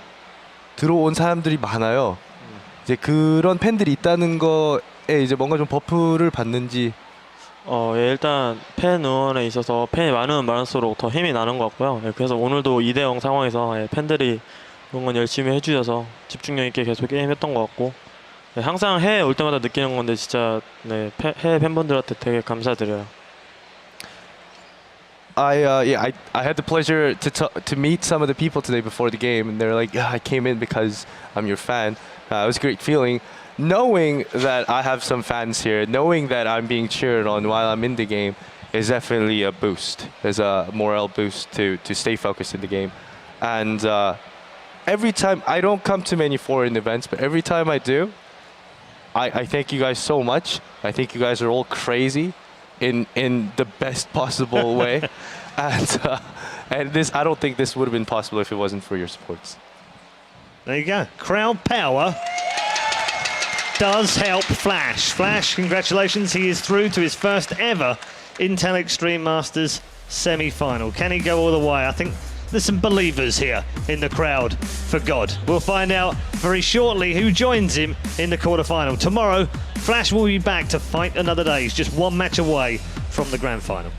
들어온 사람들이 많아요. 이제 그런 팬들이 있다는 거에 이제 뭔가 좀 버프를 받는지. 일단 팬 응원에 있어서 팬이 많으면 많을수록 더 힘이 나는 것 같고요. 그래서 오늘도 2대 0 상황에서 팬들이 응원 열심히 해주셔서 집중력 있게 계속 게임했던 것 같고, 항상 해외 올 때마다 느끼는 건데 진짜 해외 팬분들한테 되게 감사드려요. I had the pleasure to meet some of the people today before the game, and they're like, I came in because I'm your fan. It was a great feeling. Knowing that I have some fans here, knowing that I'm being cheered on while I'm in the game is definitely a boost. There's a morale boost to stay focused in the game. And every time, I don't come to many foreign events, but every time I do, I thank you guys so much. I think you guys are all crazy in the best possible way. And this, I don't think this would have been possible if it wasn't for your supports. There you go. Crowd power does help Flash. Flash, congratulations. He is through to his first ever Intel Extreme Masters semi-final. Can he go all the way? I think there's some believers here in the crowd, for God. We'll find out very shortly who joins him in the quarterfinal. Tomorrow, Flash will be back to fight another day. He's just one match away from the grand final.